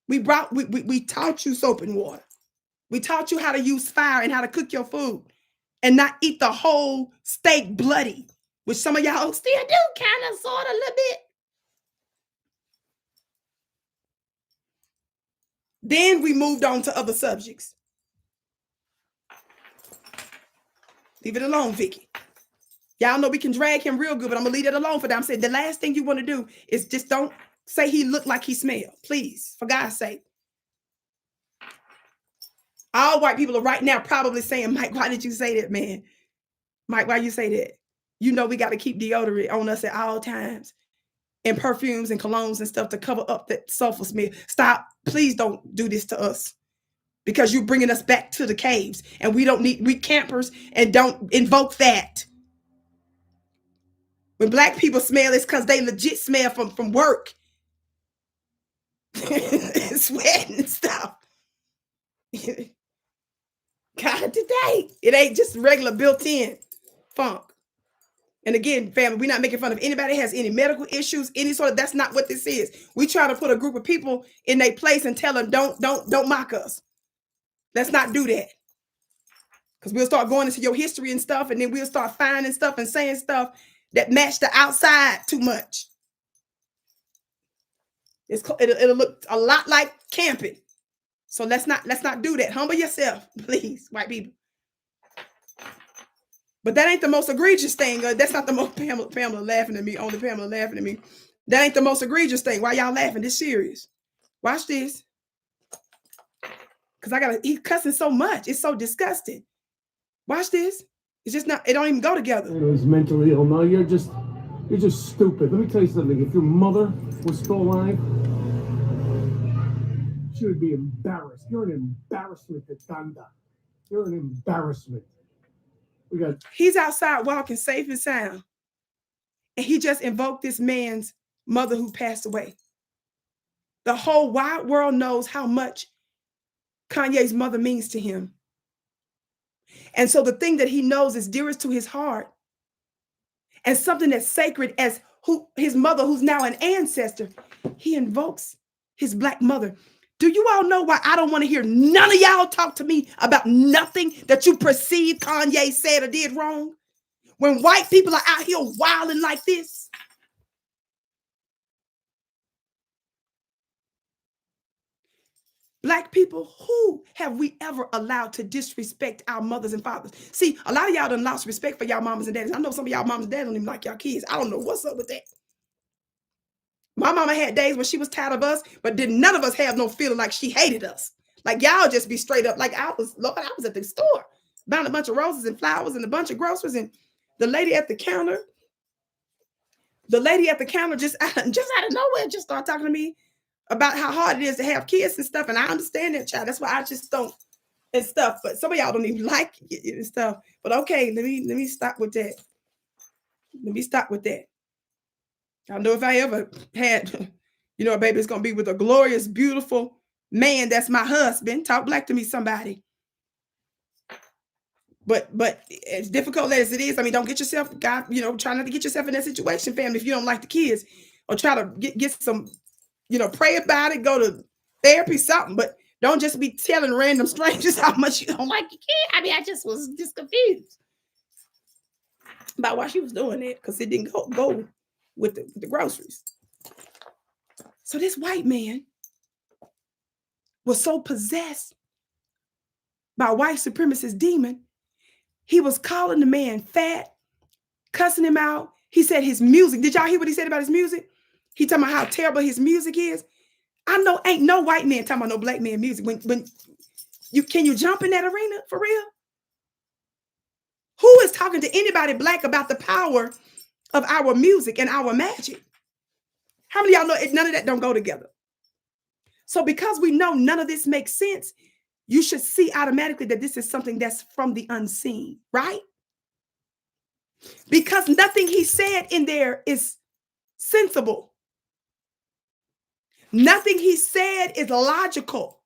We taught you soap and water. We taught you how to use fire and how to cook your food and not eat the whole steak bloody, which some of y'all still do kind of, sort of, a little bit. Then we moved on to other subjects. Leave it alone, Vicki. Y'all know we can drag him real good, but I'm going to leave it alone for them. I'm saying the last thing you want to do is just don't say he looked like he smelled. Please, for God's sake. All white people are right now probably saying, Mike, why did you say that, man? Mike, why you say that? You know we got to keep deodorant on us at all times. And perfumes and colognes and stuff to cover up that sulfur smell. Stop. Please don't do this to us. Because you're bringing us back to the caves. And we campers and don't invoke that. When black people smell, it's because they legit smell from work. Sweating and stuff. God, today it ain't just regular built-in funk. And again, family, we're not making fun of anybody that has any medical issues, any sort of. That's not what this is. We try to put a group of people in their place and tell them, don't mock us. Let's not do that. Because we'll start going into your history and stuff, and then we'll start finding stuff and saying stuff that match the outside too much. It'll look a lot like camping. So let's not do that. Humble yourself, please, white people. But that ain't the most egregious thing. That's not the most Pamela laughing at me. Only Pamela laughing at me. That ain't the most egregious thing. Why y'all laughing? This serious. Watch this. Because he's cussing so much. It's so disgusting. Watch this. It's just not, it don't even go together. He's mentally ill. No, you're just stupid. Let me tell you something. If your mother was still alive, she would be embarrassed. You're an embarrassment to Tanda. You're an embarrassment. He's outside walking safe and sound. And he just invoked this man's mother who passed away. The whole wide world knows how much KanYE's mother means to him. And so the thing that he knows is dearest to his heart and something that's sacred as his mother, who's now an ancestor, he invokes his black mother. Do you all know why I don't want to hear none of y'all talk to me about nothing that you perceive KanYE said or did wrong? When white people are out here wilding like this. Black people, who have we ever allowed to disrespect our mothers and fathers? See, a lot of y'all done lost respect for y'all mamas and daddies. I know some of y'all mamas and daddies don't even like y'all kids. I don't know what's up with that. My mama had days when she was tired of us, but did none of us have no feeling like she hated us. Like y'all just be straight up. Like I was at the store buying a bunch of roses and flowers and a bunch of groceries, and the lady at the counter just out of nowhere just started talking to me about how hard it is to have kids and stuff. And I understand that, child. That's why I just don't and stuff. But some of y'all don't even like it and stuff. But okay, let me stop with that. Let me stop with that. I know if I ever had, a baby, it's gonna be with a glorious, beautiful man that's my husband. Talk black to me, somebody. But as difficult as it is, I mean, don't get yourself, God, try not to get yourself in that situation, family, if you don't like the kids, or try to get some, pray about it, go to therapy, something, but don't just be telling random strangers how much you don't like your kid. I mean, I just was just confused about why she was doing that, because it didn't go with the groceries. So this white man was so possessed by white supremacist demon, he was calling the man fat, cussing him out. He said his music. Did y'all hear what he said about his music? He talking about how terrible his music is. I know ain't no white man talking about no black man music. When can you jump in that arena for real? Who is talking to anybody black about the power of our music and our magic? How many of y'all know none of that don't go together? So because we know none of this makes sense, you should see automatically that this is something that's from the unseen, right? Because nothing he said in there is sensible. Nothing he said is logical.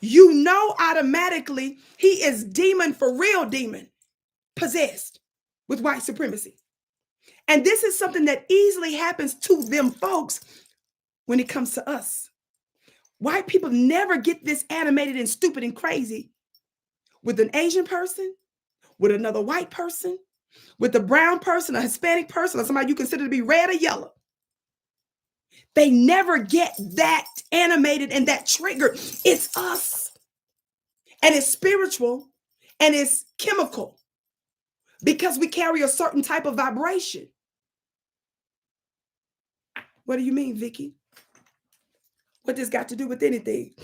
You know automatically he is demon for real, demon possessed with white supremacy. And this is something that easily happens to them folks when it comes to us. White people never get this animated and stupid and crazy with an Asian person, with another white person, with a brown person, a Hispanic person, or somebody you consider to be red or yellow. They never get that animated and that triggered. It's us. And it's spiritual and it's chemical because we carry a certain type of vibration. What do you mean, Vicki? What this got to do with anything?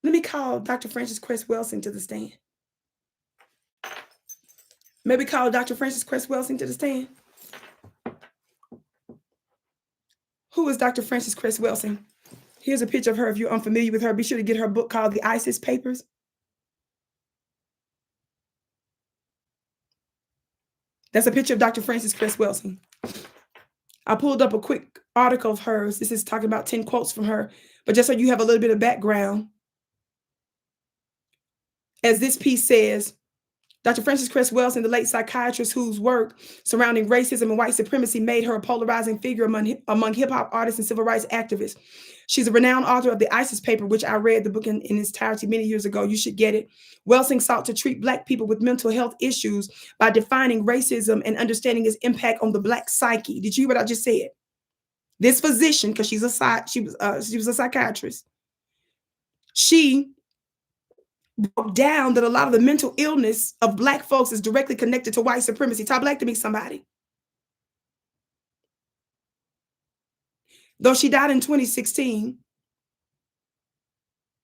Let me call Dr. Frances Cress Welsing to the stand. Maybe call Dr. Frances Cress Welsing to the stand. Who is Dr. Frances Cress Welsing? Here's a picture of her. If you're unfamiliar with her, be sure to get her book called The ISIS Papers. That's a picture of Dr. Frances Cress Welsing. I pulled up a quick article of hers. This is talking about 10 quotes from her, but just so you have a little bit of background. As this piece says, Dr. Frances Cress Welsing, the late psychiatrist whose work surrounding racism and white supremacy made her a polarizing figure among hip-hop artists and civil rights activists. She's a renowned author of the ISIS paper, which I read the book in its entirety many years ago. You should get it. Welsing sought to treat Black people with mental health issues by defining racism and understanding its impact on the Black psyche. Did you hear what I just said? This physician, because she was a psychiatrist, she broke down that a lot of the mental illness of Black folks is directly connected to white supremacy. Talk black to me, somebody. Though she died in 2016.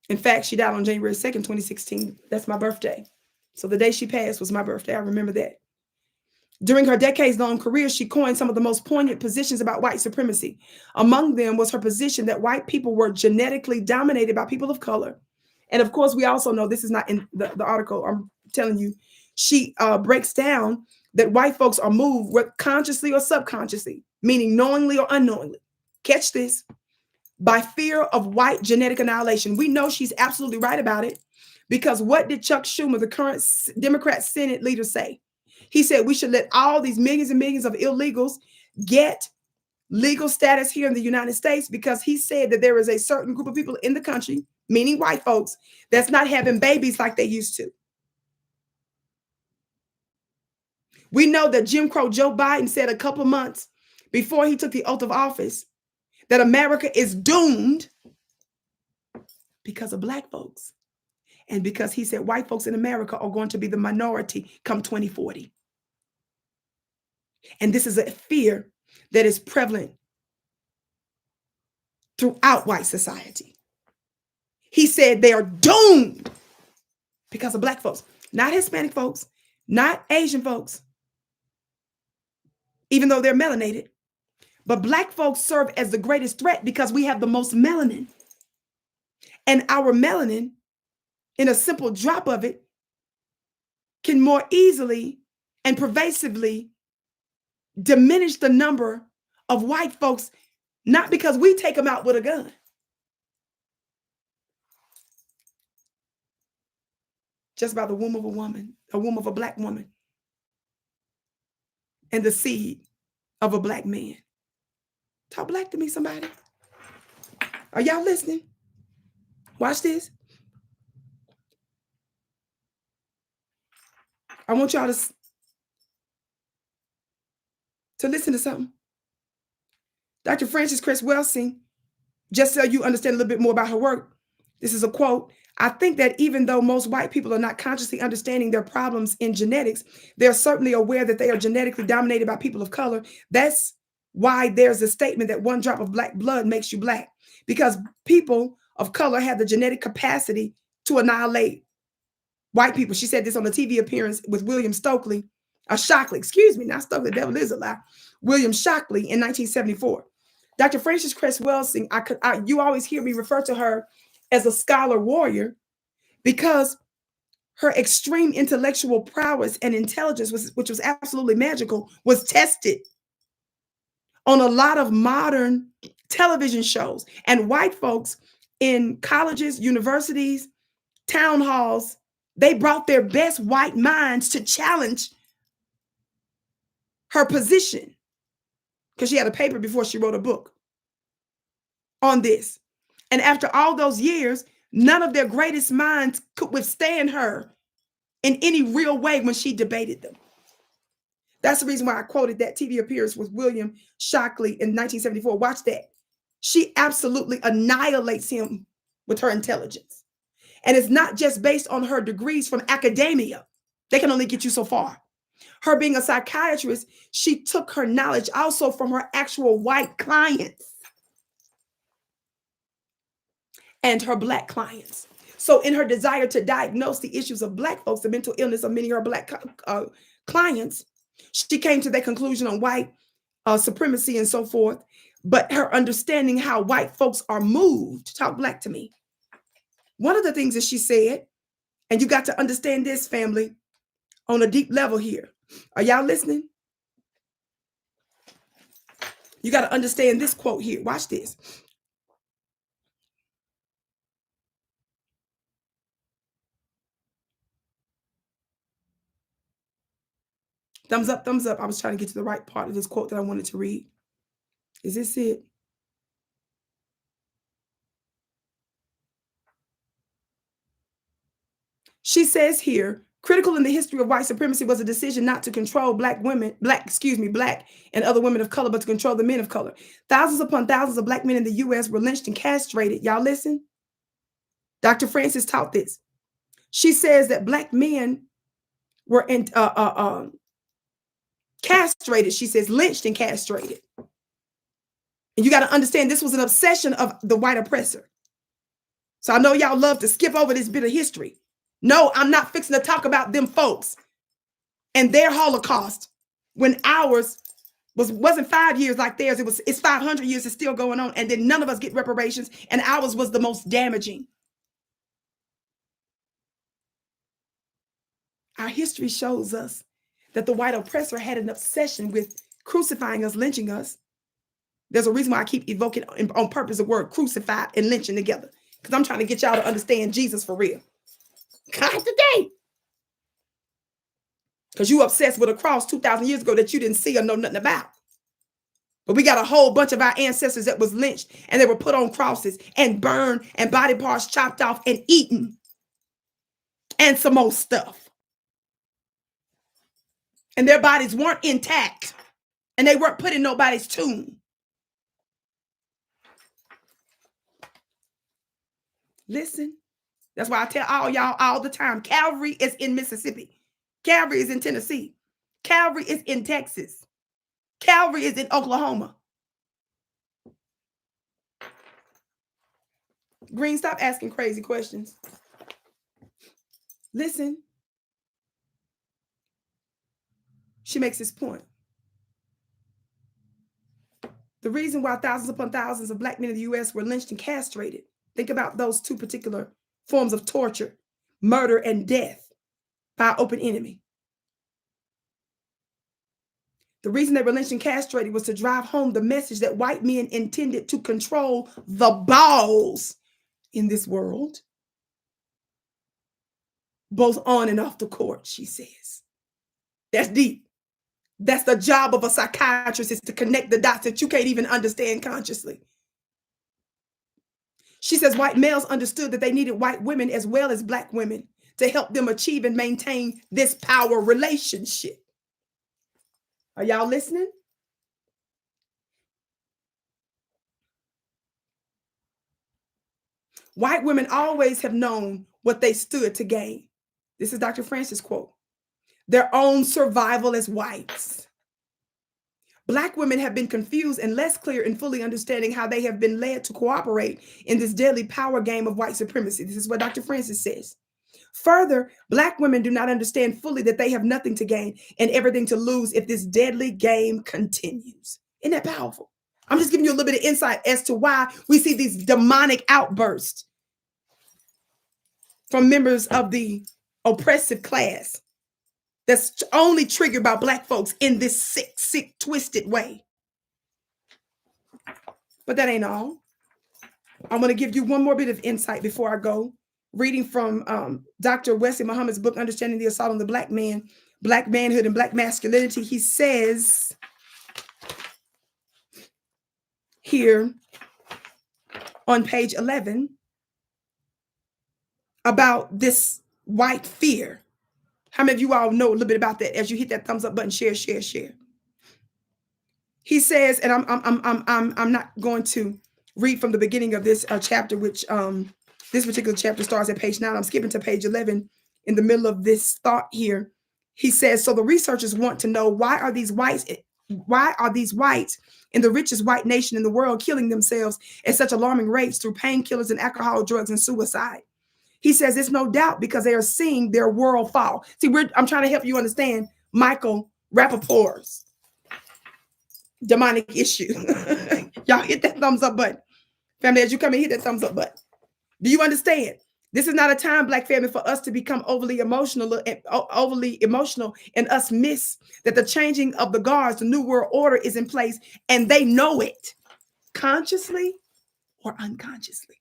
In fact, she died on January 2nd, 2016. That's my birthday. So the day she passed was my birthday. I remember that. During her decades-long career, she coined some of the most poignant positions about white supremacy. Among them was her position that white people were genetically dominated by people of color. And of course, we also know, this is not in the article, I'm telling you, she breaks down that white folks are moved consciously or subconsciously, meaning knowingly or unknowingly. Catch this. By fear of white genetic annihilation. We know she's absolutely right about it, because what did Chuck Schumer, the current Democrat Senate leader, say? He said we should let all these millions and millions of illegals get legal status here in the United States, because he said that there is a certain group of people in the country, meaning white folks, that's not having babies like they used to. We know that Jim Crow Joe Biden said a couple of months before he took the oath of office that America is doomed because of Black folks. And because he said white folks in America are going to be the minority come 2040. And this is a fear that is prevalent throughout white society. He said they are doomed because of Black folks, not Hispanic folks, not Asian folks, even though they're melanated. But Black folks serve as the greatest threat because we have the most melanin. And our melanin, in a simple drop of it, can more easily and pervasively diminish the number of white folks, not because we take them out with a gun. Just by the womb of a woman, a womb of a Black woman, and the seed of a Black man. Talk black to me, somebody. Are y'all listening? Watch this. I want y'all to listen to something. Dr. Frances Cress Welsing, just so you understand a little bit more about her work, this is a quote. I think that even though most white people are not consciously understanding their problems in genetics, they're certainly aware that they are genetically dominated by people of color. That's why there's a statement that one drop of Black blood makes you Black, because people of color have the genetic capacity to annihilate white people. She said this on a TV appearance with William Shockley, not Stokely, the devil is a lie, William Shockley in 1974. Dr. Frances Cress Welsing, you always hear me refer to her as a scholar warrior, because her extreme intellectual prowess and intelligence, which was absolutely magical, was tested on a lot of modern television shows. And white folks in colleges, universities, town halls, they brought their best white minds to challenge her position, because she had a paper before she wrote a book on this. And after all those years, none of their greatest minds could withstand her in any real way when she debated them. That's the reason why I quoted that TV appearance with William Shockley in 1974. Watch that. She absolutely annihilates him with her intelligence. And it's not just based on her degrees from academia. They can only get you so far. Her being a psychiatrist, she took her knowledge also from her actual white clients and her Black clients. So in her desire to diagnose the issues of Black folks, the mental illness of many of her Black clients, she came to that conclusion on white supremacy and so forth but her understanding how white folks are moved. Talk black to me. One of the things that she said, and you got to understand this, family, on a deep level here. Are y'all listening? You got to understand this quote here. Watch this. Thumbs up, thumbs up. I was trying to get to the right part of this quote that I wanted to read. Is this it? She says here, critical in the history of white supremacy was a decision not to control black and other women of color, but to control the men of color. Thousands upon thousands of black men in the U.S. were lynched and castrated. Y'all listen? Dr. Francis taught this. She says that black men were castrated. She says lynched and castrated. And you got to understand this was an obsession of the white oppressor. So I know y'all love to skip over this bit of history. No, I'm not fixing to talk about them folks and their Holocaust when ours wasn't 5 years like theirs. It's 500 years. It's still going on. And then none of us get reparations. And ours was the most damaging. Our history shows us that the white oppressor had an obsession with crucifying us, lynching us. There's a reason why I keep evoking on purpose the word crucified and lynching together. Because I'm trying to get y'all to understand Jesus for real. God today. Because you obsessed with a cross 2,000 years ago that you didn't see or know nothing about. But we got a whole bunch of our ancestors that was lynched and they were put on crosses and burned and body parts chopped off and eaten. And some more stuff. And their bodies weren't intact. And they weren't put in nobody's tomb. Listen. That's why I tell all y'all all the time, Calvary is in Mississippi. Calvary is in Tennessee. Calvary is in Texas. Calvary is in Oklahoma. Green, stop asking crazy questions. Listen. She makes this point. The reason why thousands upon thousands of black men in the U.S. were lynched and castrated. Think about those two particular forms of torture, murder and death by open enemy. The reason they were lynched and castrated was to drive home the message that white men intended to control the balls in this world, both on and off the court, she says. That's deep. That's the job of a psychiatrist, is to connect the dots that you can't even understand consciously. She says white males understood that they needed white women as well as black women to help them achieve and maintain this power relationship. Are y'all listening? White women always have known what they stood to gain. This is Dr. Francis' quote. Their own survival as whites. Black women have been confused and less clear in fully understanding how they have been led to cooperate in this deadly power game of white supremacy. This is what Dr. Francis says. Further, black women do not understand fully that they have nothing to gain and everything to lose if this deadly game continues. Isn't that powerful? I'm just giving you a little bit of insight as to why we see these demonic outbursts from members of the oppressive class that's only triggered by black folks in this sick, twisted way. But that ain't all. I'm going to give you one more bit of insight before I go. Reading from Dr. Wesley Muhammad's book, Understanding the Assault on the Black Man, Black Manhood and Black Masculinity. He says here on page 11 about this white fear. How many of you all know a little bit about that? As you hit that thumbs up button, share. He says, and I'm not going to read from the beginning of this chapter, which this particular chapter starts at page 9. I'm skipping to page 11 in the middle of this thought here. He says, so the researchers want to know why are these whites in the richest white nation in the world killing themselves at such alarming rates through painkillers and alcohol, drugs, and suicide? He says it's no doubt because they are seeing their world fall. See, I'm trying to help you understand Michael Rapaport's demonic issue. Y'all hit that thumbs up button. Family, as you come in, hit that thumbs up button. Do you understand? This is not a time, Black family, for us to become overly emotional and us miss that the changing of the guards, the new world order is in place, and they know it consciously or unconsciously.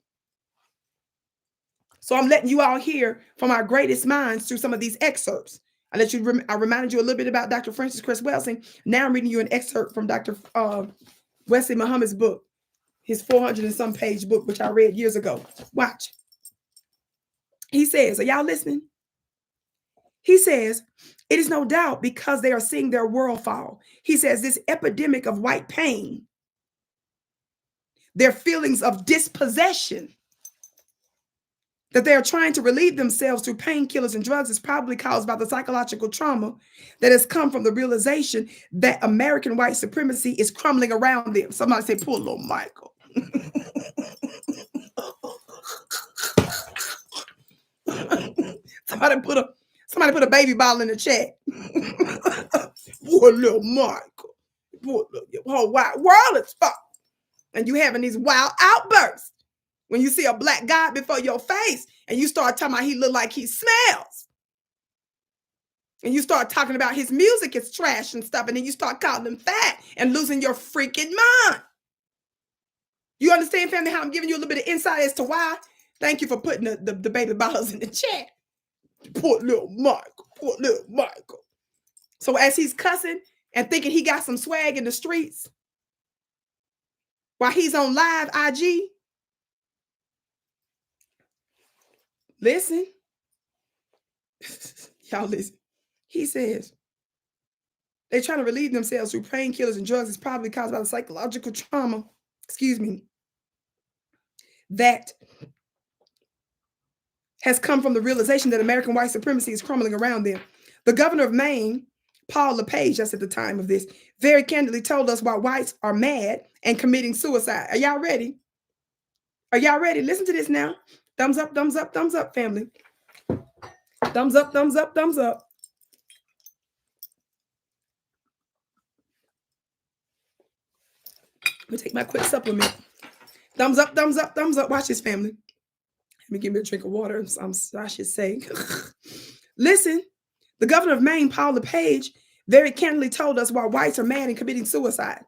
So I'm letting you all hear from our greatest minds through some of these excerpts. I reminded you a little bit about Dr. Francis Cress Welsing. Now I'm reading you an excerpt from Dr. Wesley Muhammad's book, his 400 and some page book, which I read years ago. Watch. He says, are y'all listening? He says, it is no doubt because they are seeing their world fall. He says this epidemic of white pain, their feelings of dispossession, that they are trying to relieve themselves through painkillers and drugs is probably caused by the psychological trauma that has come from the realization that American white supremacy is crumbling around them. Somebody say, poor little Michael. Somebody put a baby bottle in the chat. Poor little Michael. Poor little, the whole wide world is fucked. And you having these wild outbursts when you see a black guy before your face and you start talking about he look like he smells. And you start talking about his music is trash and stuff. And then you start calling him fat and losing your freaking mind. You understand, family, how I'm giving you a little bit of insight as to why? Thank you for putting the baby bottles in the chat. Poor little Michael. Poor little Michael. So as he's cussing and thinking he got some swag in the streets, while he's on live IG, listen. Y'all listen. He says, they're trying to relieve themselves through painkillers and drugs. It's probably caused by the psychological trauma, that has come from the realization that American white supremacy is crumbling around them. The governor of Maine, Paul LePage, just at the time of this, very candidly told us why whites are mad and committing suicide. Are y'all ready? Are y'all ready? Listen to this now. Thumbs up, thumbs up, thumbs up, family. Thumbs up, thumbs up, thumbs up. Let me take my quick supplement. Thumbs up, thumbs up, thumbs up. Watch this, family. Let me give me a drink of water, I should say. Listen, the governor of Maine, Paul LePage, very candidly told us why whites are mad and committing suicide.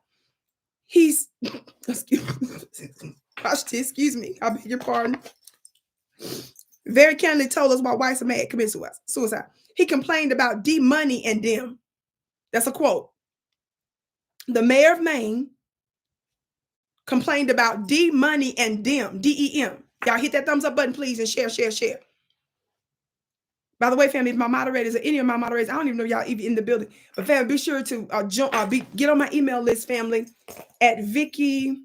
He's, watch this, excuse me, I beg your pardon. Very candidly told us why whites are mad and committing suicide. He complained about D-Money and them. That's a quote. The mayor of Maine complained about D-Money and them, D-E-M. Y'all hit that thumbs up button, please, and share, share, share. By the way, family, if my moderators or any of my moderators, I don't even know y'all even in the building, but family, be sure to get on my email list, family, at Vicki,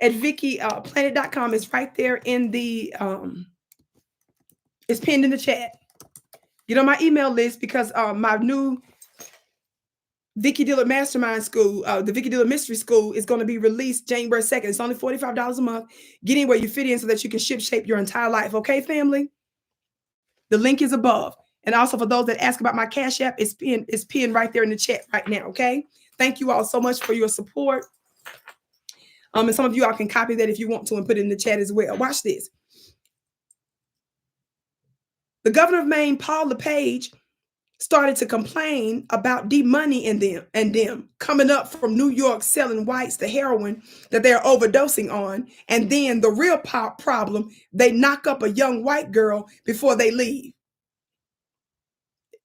planet.com. It's right there in the, it's pinned in the chat. Get on my email list because my new Vicki Dillard Mastermind School, the Vicki Dillard Mystery School, is going to be released January 2nd. It's only $45 a month. Get in where you fit in so that you can shape your entire life. Okay, family? The link is above. And also for those that ask about my Cash App, it's pinned right there in the chat right now, okay? Thank you all so much for your support. And some of you all can copy that if you want to and put it in the chat as well. Watch this. The governor of Maine, Paul LePage, started to complain about D-Money and them coming up from New York selling whites the heroin that they're overdosing on. And then the real problem, they knock up a young white girl before they leave.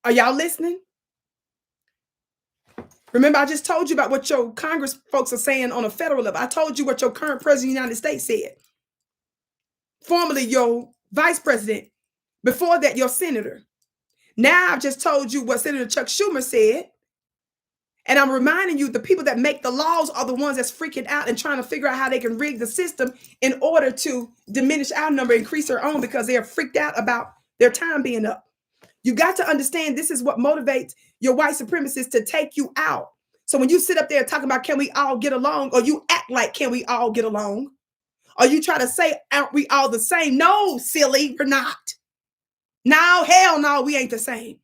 Are y'all listening? Remember, I just told you about what your Congress folks are saying on a federal level. I told you what your current president of the United States said. Formerly your vice president. Before that, your senator. Now I've just told you what Senator Chuck Schumer said. And I'm reminding you the people that make the laws are the ones that's freaking out and trying to figure out how they can rig the system in order to diminish our number, increase their own because they're freaked out about their time being up. You got to understand this is what motivates your white supremacists to take you out. So when you sit up there talking about can we all get along, or you act like can we all get along, or you try to say aren't we all the same? No, silly, we're not. No, hell no, we ain't the same.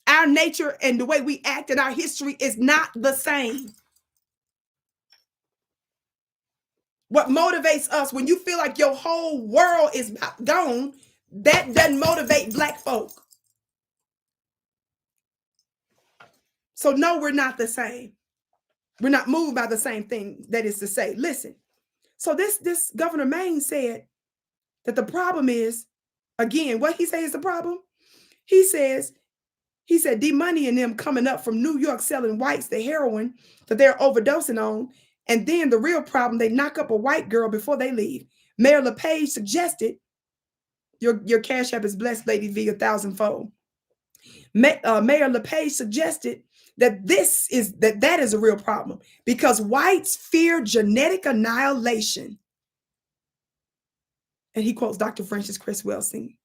Our nature and the way we act and our history is not the same. What motivates us when you feel like your whole world is gone, that doesn't motivate Black folk. So no, we're not the same. We're not moved by the same thing. That is to say, listen. So this Governor Maine said that the problem is, again, what he say is the problem? He said D-Money and them coming up from New York selling whites the heroin that they're overdosing on. And then the real problem, they knock up a white girl before they leave. Mayor LePage suggested, your Cash App is blessed, Lady V, 1,000-fold. Mayor LePage suggested that that is a real problem because whites fear genetic annihilation. And he quotes Dr. Francis Chris Welsing.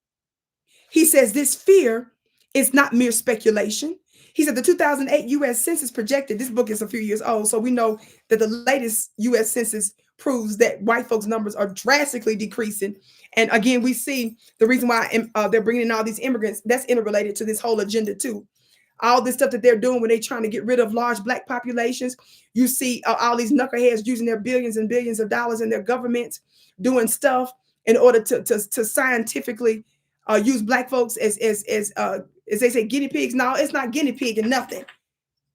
He says this fear is not mere speculation. He said the 2008 U.S. Census projected, this book is a few years old, so we know that the latest U.S. Census proves that white folks' numbers are drastically decreasing. And again, we see the reason why they're bringing in all these immigrants, that's interrelated to this whole agenda too. All this stuff that they're doing when they're trying to get rid of large Black populations. You see all these knuckleheads using their billions and billions of dollars in their governments, doing stuff in order to scientifically use Black folks as they say, guinea pigs. No, it's not guinea pig and nothing.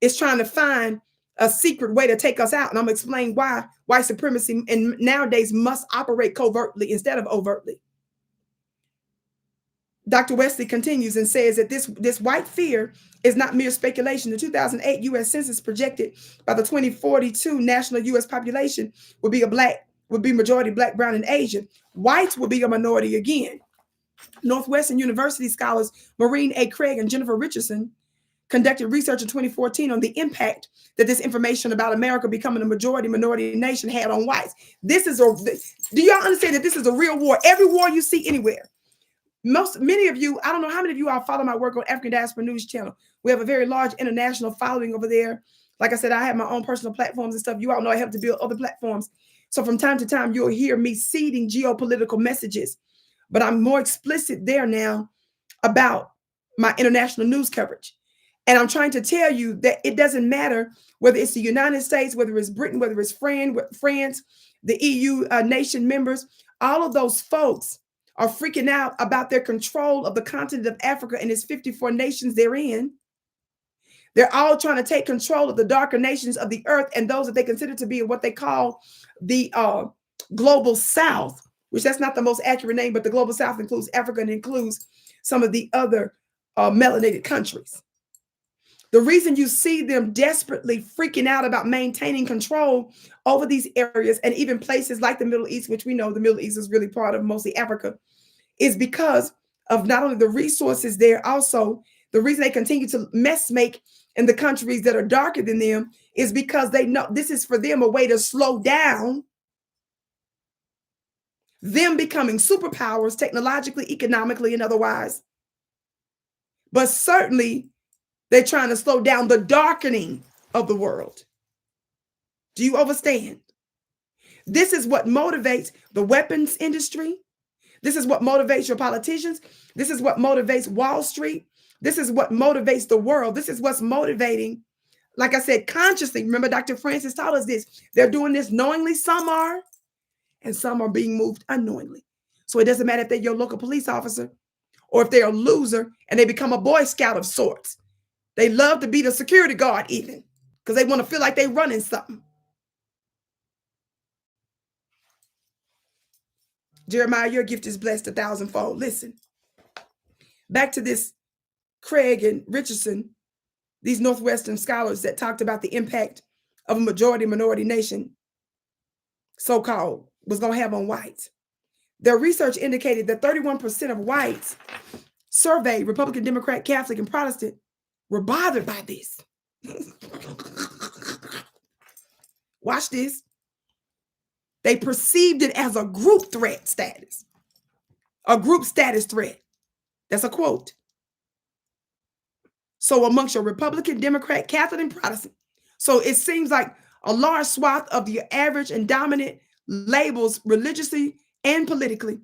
It's trying to find a secret way to take us out. And I'm going to explain why white supremacy and nowadays must operate covertly instead of overtly. Dr. Wesley continues and says that this white fear is not mere speculation. The 2008 U.S. Census projected by the 2042 national U.S. population would be majority Black, brown, and Asian. Whites will be a minority again. Northwestern University scholars Maureen A. Craig and Jennifer Richardson conducted research in 2014 on the impact that this information about America becoming a minority nation had on whites. Do y'all understand that this is a real war? Every war you see anywhere. Many of you, I don't know how many of you all follow my work on African Diaspora News Channel. We have a very large international following over there. Like I said, I have my own personal platforms and stuff. You all know I help to build other platforms. So from time to time, you'll hear me seeding geopolitical messages. But I'm more explicit there now about my international news coverage. And I'm trying to tell you that it doesn't matter whether it's the United States, whether it's Britain, whether it's France, the EU nation members, all of those folks are freaking out about their control of the continent of Africa and its 54 nations therein. They're all trying to take control of the darker nations of the earth and those that they consider to be what they call the global South, which that's not the most accurate name, but the global South includes Africa and includes some of the other melanated countries. The reason you see them desperately freaking out about maintaining control over these areas and even places like the Middle East, which we know the Middle East is really part of mostly Africa, is because of not only the resources there, also the reason they continue to make in the countries that are darker than them is because they know this is for them a way to slow down them becoming superpowers technologically, economically, and otherwise. But certainly they're trying to slow down the darkening of the world. Do you understand? This is what motivates the weapons industry. This is what motivates your politicians. This is what motivates Wall Street. This is what motivates the world. This is what's motivating, like I said, consciously. Remember, Dr. Francis taught us this. They're doing this knowingly, some are, and some are being moved unknowingly. So it doesn't matter if they're your local police officer or if they're a loser and they become a Boy Scout of sorts. They love to be the security guard even because they want to feel like they're running something. Jeremiah, your gift is blessed 1,000-fold. Listen, back to this Craig and Richardson, these Northwestern scholars that talked about the impact of a minority nation, so-called, was going to have on whites. Their research indicated that 31% of whites surveyed, Republican, Democrat, Catholic, and Protestant, were bothered by this. Watch this. They perceived it as a group threat status, a group status threat. That's a quote. So amongst your Republican, Democrat, Catholic, and Protestant. So it seems like a large swath of the average and dominant labels religiously and politically,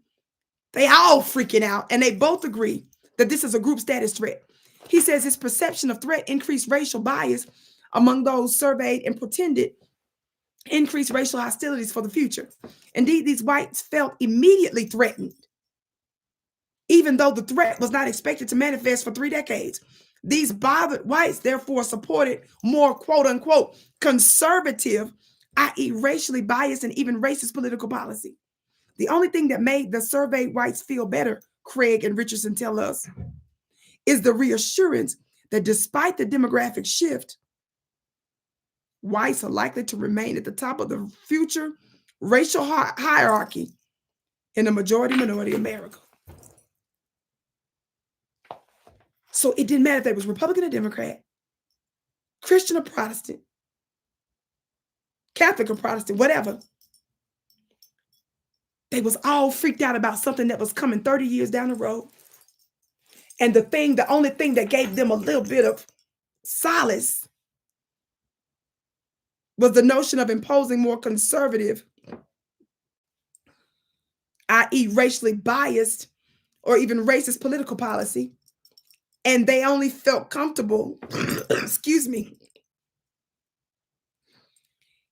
they all freaking out and they both agree that this is a group status threat. He says his perception of threat increased racial bias among those surveyed and pretended increased racial hostilities for the future. Indeed, these whites felt immediately threatened, even though the threat was not expected to manifest for 3 decades. These bothered whites therefore supported more quote unquote conservative, i.e., racially biased and even racist political policy. The only thing that made the surveyed whites feel better, Craig and Richardson tell us, is the reassurance that despite the demographic shift, whites are likely to remain at the top of the future racial hierarchy in a majority-minority America. So it didn't matter if they was Republican or Democrat, Christian or Protestant, Catholic or Protestant, whatever. They was all freaked out about something that was coming 30 years down the road. And the only thing that gave them a little bit of solace was the notion of imposing more conservative, i.e., racially biased or even racist political policy. And they only felt comfortable, excuse me.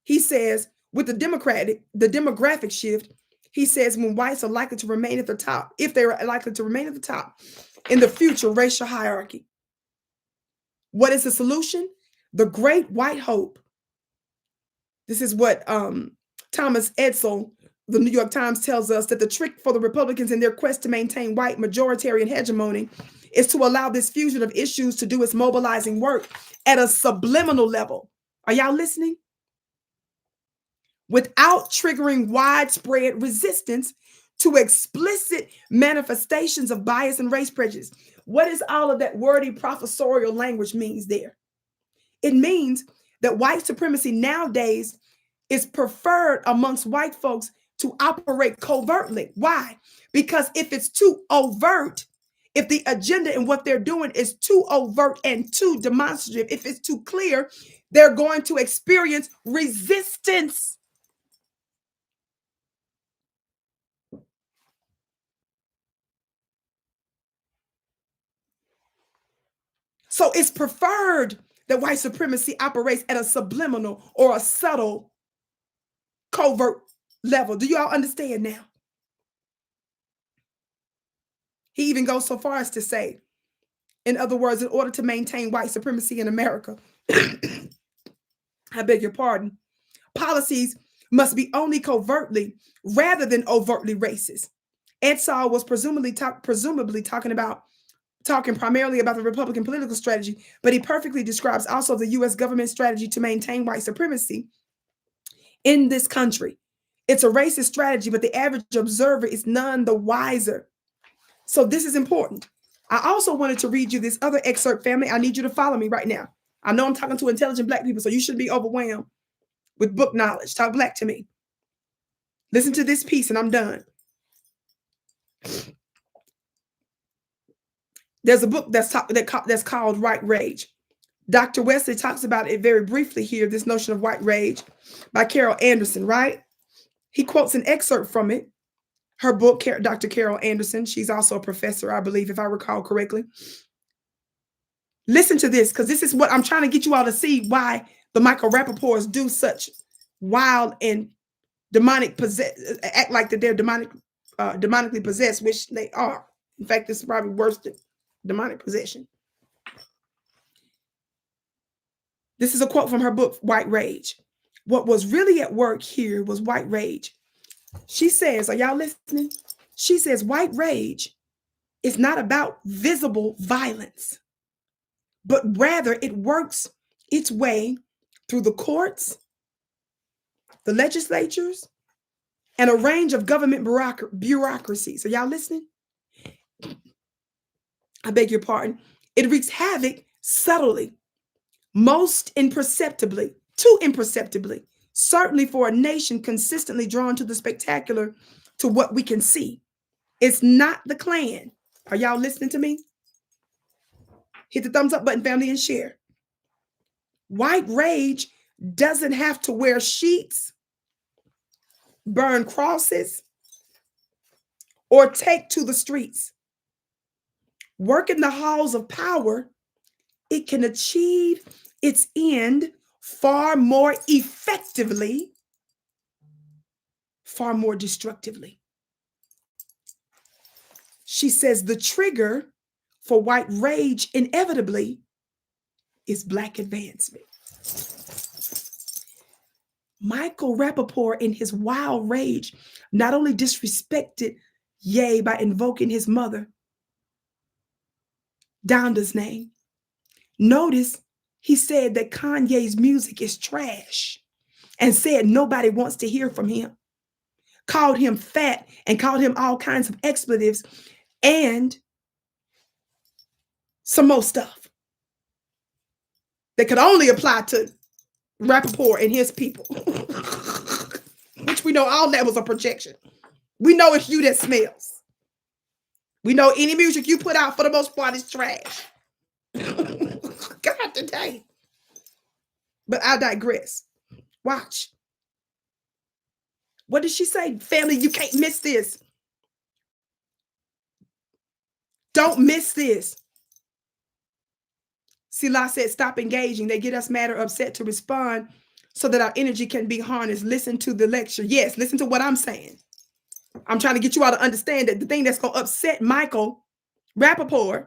He says, with the demographic shift, he says when whites are likely to remain at the top, if they are likely to remain at the top in the future racial hierarchy. What is the solution? The great white hope. This is what Thomas Edsall, the New York Times, tells us, that the trick for the Republicans in their quest to maintain white majoritarian hegemony is to allow this fusion of issues to do its mobilizing work at a subliminal level. Are y'all listening? Without triggering widespread resistance to explicit manifestations of bias and race prejudice. What is all of that wordy professorial language means there? It means that white supremacy nowadays is preferred amongst white folks to operate covertly. Why? Because if it's too overt, if the agenda and what they're doing is too overt and too demonstrative, if it's too clear, they're going to experience resistance. So it's preferred that white supremacy operates at a subliminal or a subtle, covert level. Do you all understand now? He even goes so far as to say, in other words, in order to maintain white supremacy in America, I beg your pardon, policies must be only covertly rather than overtly racist. Edsall was presumably talking primarily about the Republican political strategy, but he perfectly describes also the U.S. government strategy to maintain white supremacy in this country. It's a racist strategy, but the average observer is none the wiser. So this is important. I also wanted to read you this other excerpt, family. I need you to follow me right now. I know I'm talking to intelligent Black people, so you shouldn't be overwhelmed with book knowledge. Talk Black to me. Listen to this piece and I'm done. There's a book that's called White Rage. Dr. Wesley talks about it very briefly here, this notion of white rage by Carol Anderson, right? He quotes an excerpt from it. Her book, Dr. Carol Anderson, she's also a professor, I believe, if I recall correctly. Listen to this, because this is what I'm trying to get you all to see why the Michael Rapaports do such wild and demonic act like that they're demonically possessed, which they are. In fact, this is probably worse than demonic possession. This is a quote from her book, White Rage. What was really at work here was white rage. She says, are y'all listening? She says, white rage is not about visible violence, but rather it works its way through the courts, the legislatures, and a range of government bureaucracies. Are y'all listening? I beg your pardon. It wreaks havoc subtly, most imperceptibly, too imperceptibly, certainly for a nation consistently drawn to the spectacular, to what we can see. It's not the Klan. Are y'all listening to me? Hit the thumbs up button, family, and share. White rage doesn't have to wear sheets, burn crosses, or take to the streets. Work in the halls of power, it can achieve its end far more effectively far more destructively. She says the trigger for white rage inevitably is Black advancement. Michael Rapaport, in his wild rage, not only disrespected Ye by invoking his mother, Donda's name. Notice he said that Kanye's music is trash and said nobody wants to hear from him. Called him fat and called him all kinds of expletives and some more stuff that could only apply to Rapaport and his people, which we know all that was a projection. We know it's you that smells. We know any music you put out for the most part is trash. God today. But I digress. Watch. What did she say? Family, you can't miss this. Don't miss this. Sila said, stop engaging. They get us mad or upset to respond so that our energy can be harnessed. Listen to the lecture. Yes, listen to what I'm saying. I'm trying to get you all to understand that the thing that's going to upset Michael Rapaport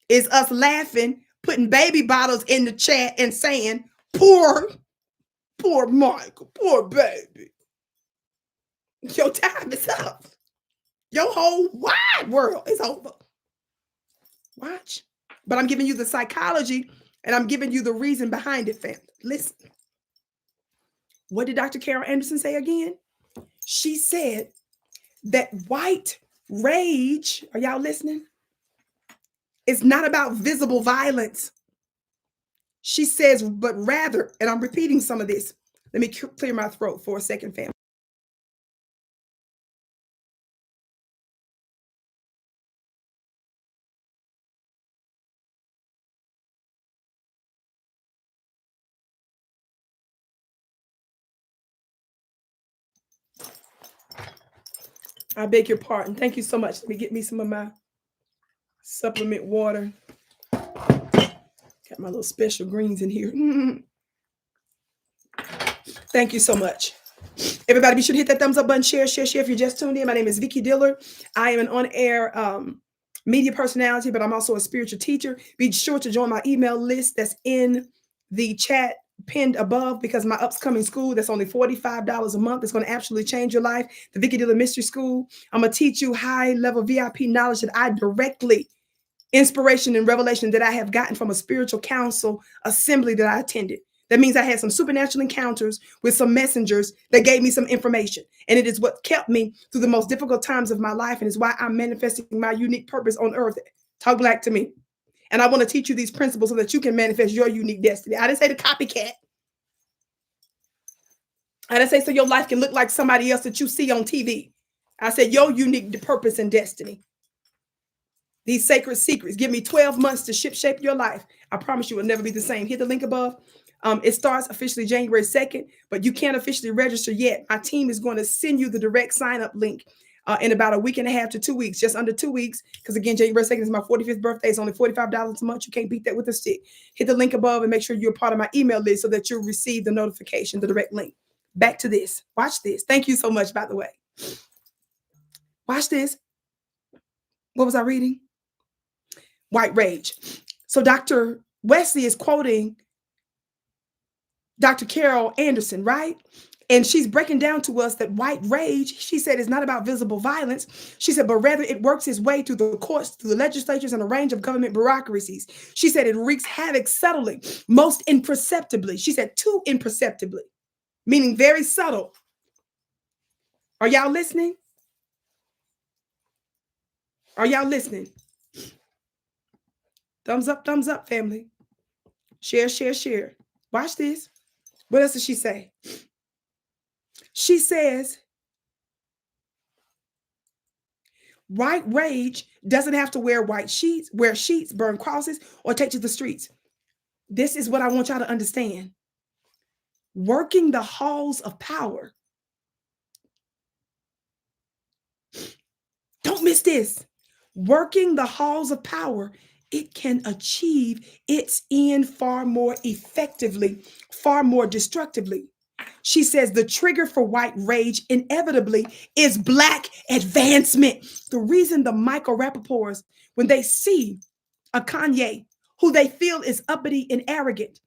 is us laughing, putting baby bottles in the chat and saying, poor Michael, poor baby. Your time is up. Your whole wide world is over. Watch. But I'm giving you the psychology and I'm giving you the reason behind it, family. Listen. What did Dr. Carol Anderson say again? She said that white rage, are y'all listening? It's not about visible violence. She says, but rather, and I'm repeating some of this. Let me clear my throat for a second, family. I beg your pardon. Thank you so much. Let me get me some of my supplement water. Got my little special greens in here. Thank you so much. Everybody, be sure to hit that thumbs up button, share if you're just tuned in. My name is Vicki Dillard. I am an on-air media personality, but I'm also a spiritual teacher. Be sure to join my email list that's in the chat pinned above, because my upcoming school that's only $45 a month is going to absolutely change your life. The Vicki Dillard Mystery School. I'm going to teach you high-level VIP knowledge that I directly, inspiration and revelation that I have gotten from a spiritual council assembly that I attended. That means I had some supernatural encounters with some messengers that gave me some information. And it is what kept me through the most difficult times of my life. And it's why I'm manifesting my unique purpose on earth. Talk black to me. And I want to teach you these principles so that you can manifest your unique destiny. I didn't say the copycat. I didn't say so your life can look like somebody else that you see on TV. I said your unique purpose and destiny. These sacred secrets. Give me 12 months to shape your life. I promise you it will never be the same. Hit the link above. It starts officially January 2nd, but you can't officially register yet. My team is going to send you the direct sign-up link in about a week and a half to 2 weeks, just under 2 weeks. Because again, January 2nd is my 45th birthday. It's only $45 a month. You can't beat that with a stick. Hit the link above and make sure you're part of my email list so that you'll receive the notification, the direct link. Back to this. Watch this. Thank you so much, by the way. Watch this. What was I reading? White rage. So Dr. Wesley is quoting Dr. Carol Anderson, right? And she's breaking down to us that white rage, she said, is not about visible violence. She said, but rather it works its way through the courts, through the legislatures, and a range of government bureaucracies. She said it wreaks havoc subtly, most imperceptibly. She said too imperceptibly, meaning very subtle. Are y'all listening? Are y'all listening? Thumbs up, family. Share. Watch this. What else does she say? She says, white rage doesn't have to wear sheets, burn crosses, or take to the streets. This is what I want y'all to understand. Working the halls of power. Don't miss this. Working the halls of power, it can achieve its end far more effectively, far more destructively. She says the trigger for white rage inevitably is Black advancement. The reason the Michael Rapaports, when they see a KanYE who they feel is uppity and arrogant,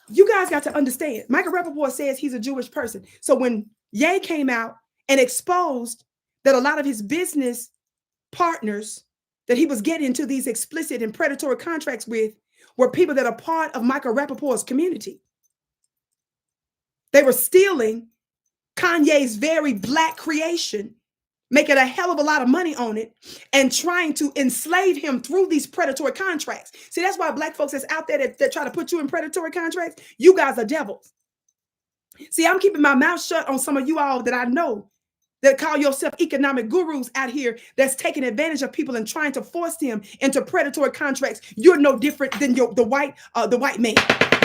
you guys got to understand, Michael Rapaport says he's a Jewish person. So when Ye came out and exposed that a lot of his business partners that he was getting into these explicit and predatory contracts with were people that are part of Michael Rapaport's community. They were stealing KanYE's very Black creation, making a hell of a lot of money on it, and trying to enslave him through these predatory contracts. See, that's why Black folks that's out there that try to put you in predatory contracts, you guys are devils. See, I'm keeping my mouth shut on some of you all that I know that call yourself economic gurus out here that's taking advantage of people and trying to force them into predatory contracts. You're no different than the white man.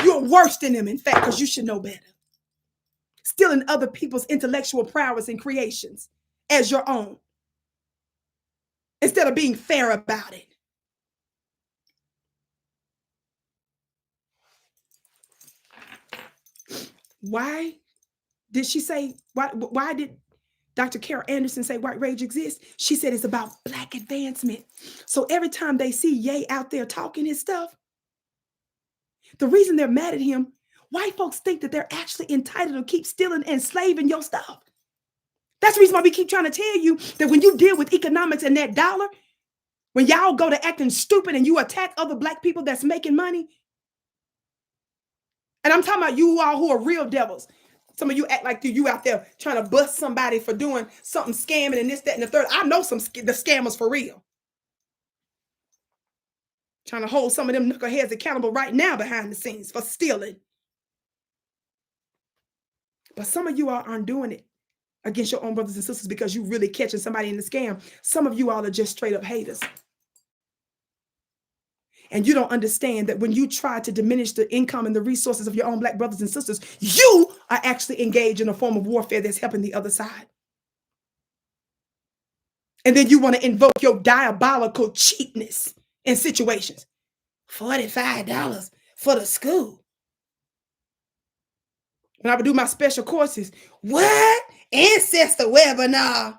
You're worse than them, in fact, because you should know better. Stealing other people's intellectual prowess and creations as your own, instead of being fair about it. Why did she say, why did Dr. Carol Anderson say white rage exists? She said it's about Black advancement. So every time they see Ye out there talking his stuff, the reason they're mad at him, white folks think that they're actually entitled to keep stealing and enslaving your stuff. That's the reason why we keep trying to tell you that when you deal with economics and that dollar, when y'all go to acting stupid and you attack other Black people that's making money, and I'm talking about you all who are real devils. Some of you act like you out there trying to bust somebody for doing something scamming and this, that, and the third. I know the scammers for real. Trying to hold some of them knuckleheads accountable right now behind the scenes for stealing. But some of you all aren't doing it against your own brothers and sisters because you really catching somebody in the scam. Some of you all are just straight up haters. And you don't understand that when you try to diminish the income and the resources of your own Black brothers and sisters, you are actually engaged in a form of warfare that's helping the other side. And then you want to invoke your diabolical cheapness in situations. $45 for the school. When I would do my special courses, what? Ancestor webinar.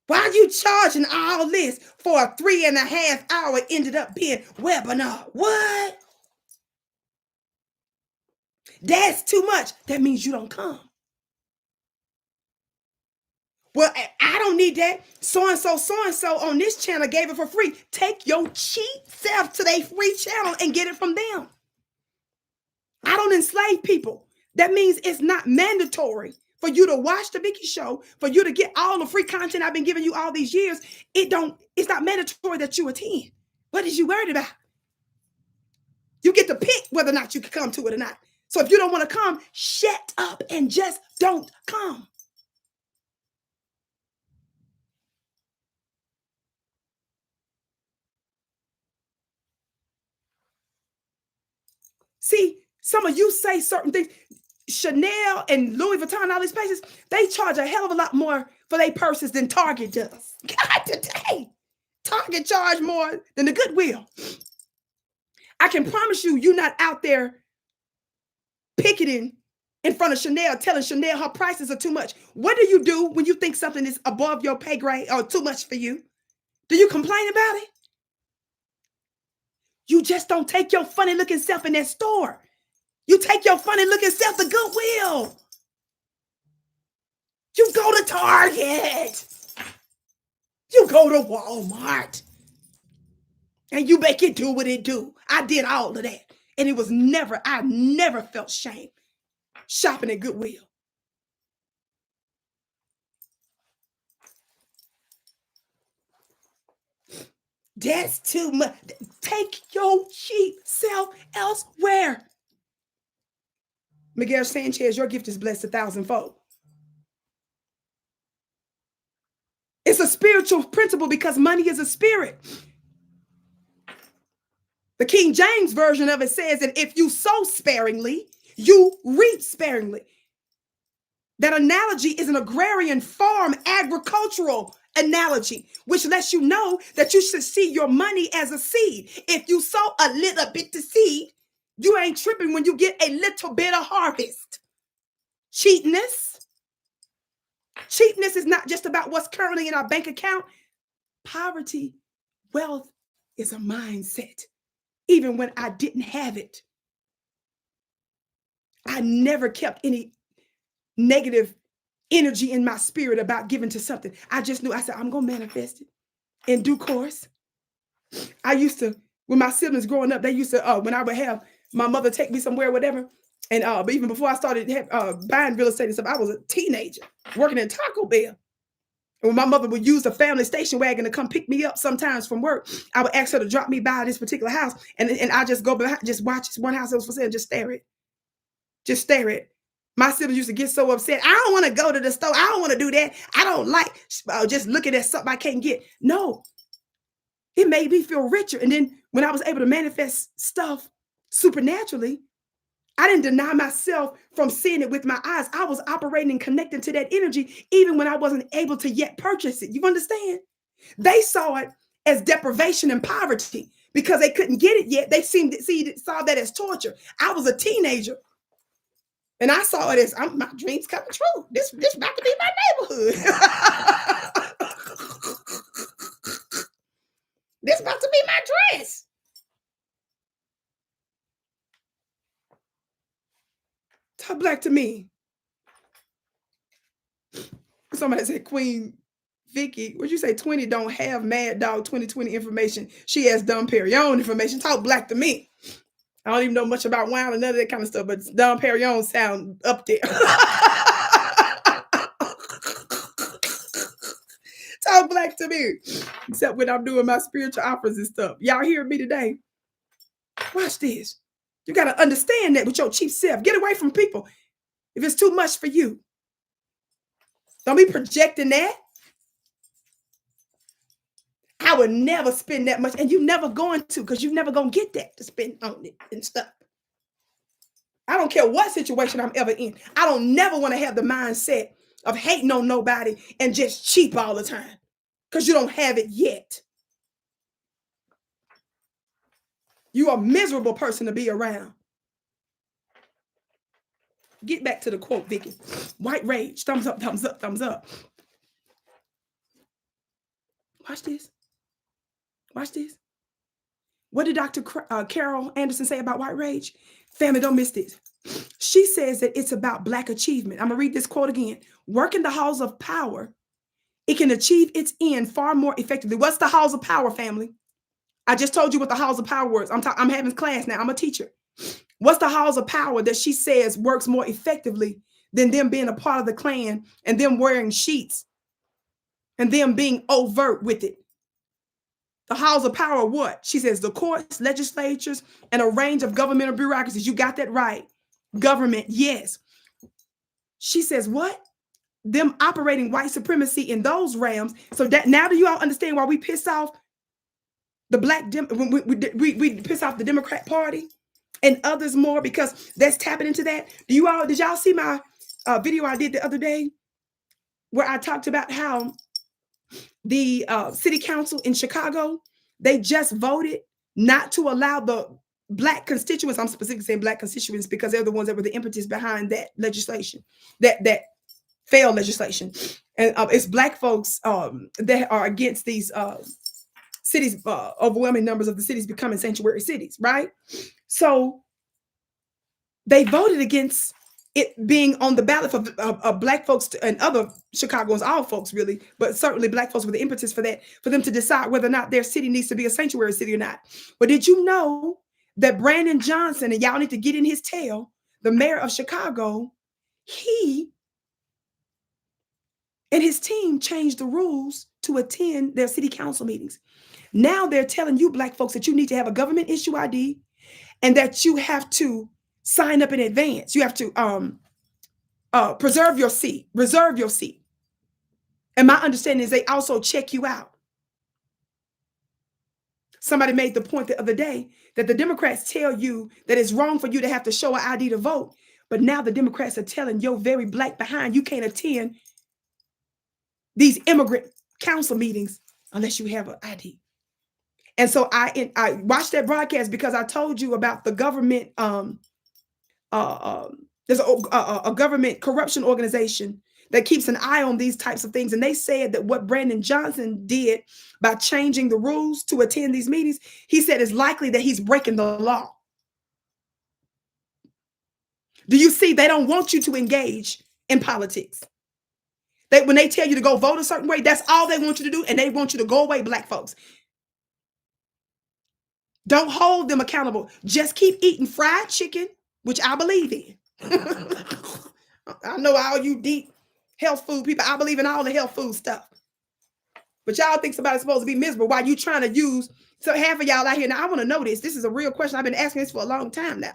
Why are you charging all this for a 3.5 hour ended up being webinar? What? That's too much. That means you don't come. Well, I don't need that. So-and-so on this channel gave it for free. Take your cheap self to their free channel and get it from them. I don't enslave people. That means it's not mandatory for you to watch the Vicki show, for you to get all the free content I've been giving you all these years. It's not mandatory that you attend. What is you worried about? You get to pick whether or not you can come to it or not. So if you don't want to come, shut up and just don't come. See, some of you say certain things. Chanel and Louis Vuitton, all these places, they charge a hell of a lot more for their purses than Target does. God, today, Target charge more than the Goodwill. I can promise you, you're not out there picketing in front of Chanel, telling Chanel her prices are too much. What do you do when you think something is above your pay grade or too much for you? Do you complain about it? You just don't take your funny looking self in that store. You take your funny looking self to Goodwill. You go to Target. You go to Walmart. And you make it do what it do. I did all of that. And I never felt shame shopping at Goodwill. That's too much. Take your cheap self elsewhere. Miguel Sanchez, your gift is blessed 1,000-fold. It's a spiritual principle because money is a spirit. The King James version of it says that if you sow sparingly, you reap sparingly. That analogy is an agrarian farm agricultural analogy, which lets you know that you should see your money as a seed. If you sow a little bit of seed, You ain't tripping when you get a little bit of harvest. Cheapness. Cheapness is not just about what's currently in our bank account. Poverty, wealth is a mindset. Even when I didn't have it, I never kept any negative energy in my spirit about giving to something. I just knew, I said, I'm going to manifest it in due course. I used to, when my siblings growing up, they used to, when I would have my mother take me somewhere, whatever. And but even before I started buying real estate and stuff, I was a teenager working in Taco Bell. And when my mother would use the family station wagon to come pick me up sometimes from work, I would ask her to drop me by this particular house. And I just go behind, just watch this one house that was for sale, and just stare at. Just stare at. My siblings used to get so upset. I don't want to go to the store. I don't want to do that. I don't like just looking at something I can't get. No, it made me feel richer. And then when I was able to manifest stuff supernaturally, I didn't deny myself from seeing it with my eyes. I was operating and connecting to that energy even when I wasn't able to yet purchase it. You understand? They saw it as deprivation and poverty because they couldn't get it yet. They saw that as torture. I was a teenager. And I saw it as my dreams coming true. This about to be my neighborhood. This about to be my dress. Talk black to me. Somebody said Queen Vicki. What'd you say? 20 don't have Mad Dog 2020 information. She has Dom Perignon information. Talk black to me. I don't even know much about wine and none of that kind of stuff, but Dom Perignon sound up there. Talk black to me. Except when I'm doing my spiritual operas and stuff. Y'all hear me today? Watch this. You got to understand that with your chief self. Get away from people if it's too much for you. Don't be projecting that. I would never spend that much, and you never going to, because you're never going to get that to spend on it and stuff. I don't care what situation I'm ever in. I don't never want to have the mindset of hating on nobody and just cheap all the time because you don't have it yet. You're a miserable person to be around. Get back to the quote, Vicki. White rage. Thumbs up, thumbs up, thumbs up. Watch this. Watch this. What did Dr. Carol Anderson say about white rage? Family, don't miss this. She says that it's about Black achievement. I'm going to read this quote again. Work in the halls of power, it can achieve its end far more effectively. What's the halls of power, family? I just told you what the halls of power was. I'm having class now. I'm a teacher. What's the halls of power that she says works more effectively than them being a part of the Klan and them wearing sheets and them being overt with it? The halls of power, what? She says the courts, legislatures, and a range of governmental bureaucracies. You got that right. Government, yes. She says what? Them operating white supremacy in those realms. So that now do you all understand why we piss off the we piss off the Democrat Party and others more, because that's tapping into that. Did y'all see my video I did the other day where I talked about how the city council in Chicago, they just voted not to allow the Black constituents, I'm specifically saying Black constituents because they're the ones that were the impetus behind that legislation, that failed legislation. And it's Black folks that are against these cities, overwhelming numbers of the cities becoming sanctuary cities, right? So they voted against it being on the ballot for Black folks and other Chicagoans, all folks really, but certainly Black folks were the impetus for that, for them to decide whether or not their city needs to be a sanctuary city or not. But did you know that Brandon Johnson, and y'all need to get in his tail, the mayor of Chicago, he and his team changed the rules to attend their city council meetings. Now they're telling you Black folks that you need to have a government issue ID and that you have to sign up in advance. You have to preserve your seat, reserve your seat. And my understanding is they also check you out. Somebody made the point the other day that the Democrats tell you that it's wrong for you to have to show an ID to vote. But now the Democrats are telling your very Black behind you can't attend these immigrant council meetings unless you have an ID. And so I watched that broadcast because I told you about the government. There's a government corruption organization that keeps an eye on these types of things. And they said that what Brandon Johnson did by changing the rules to attend these meetings, he said it's likely that he's breaking the law. Do you see? They don't want you to engage in politics. When they tell you to go vote a certain way, that's all they want you to do. And they want you to go away, black folks. Don't hold them accountable. Just keep eating fried chicken, which I believe in. I know all you deep health food people. I believe in all the health food stuff. But y'all think somebody's supposed to be miserable while you trying to use. So half of y'all out here. Now, I want to know this. This is a real question. I've been asking this for a long time now.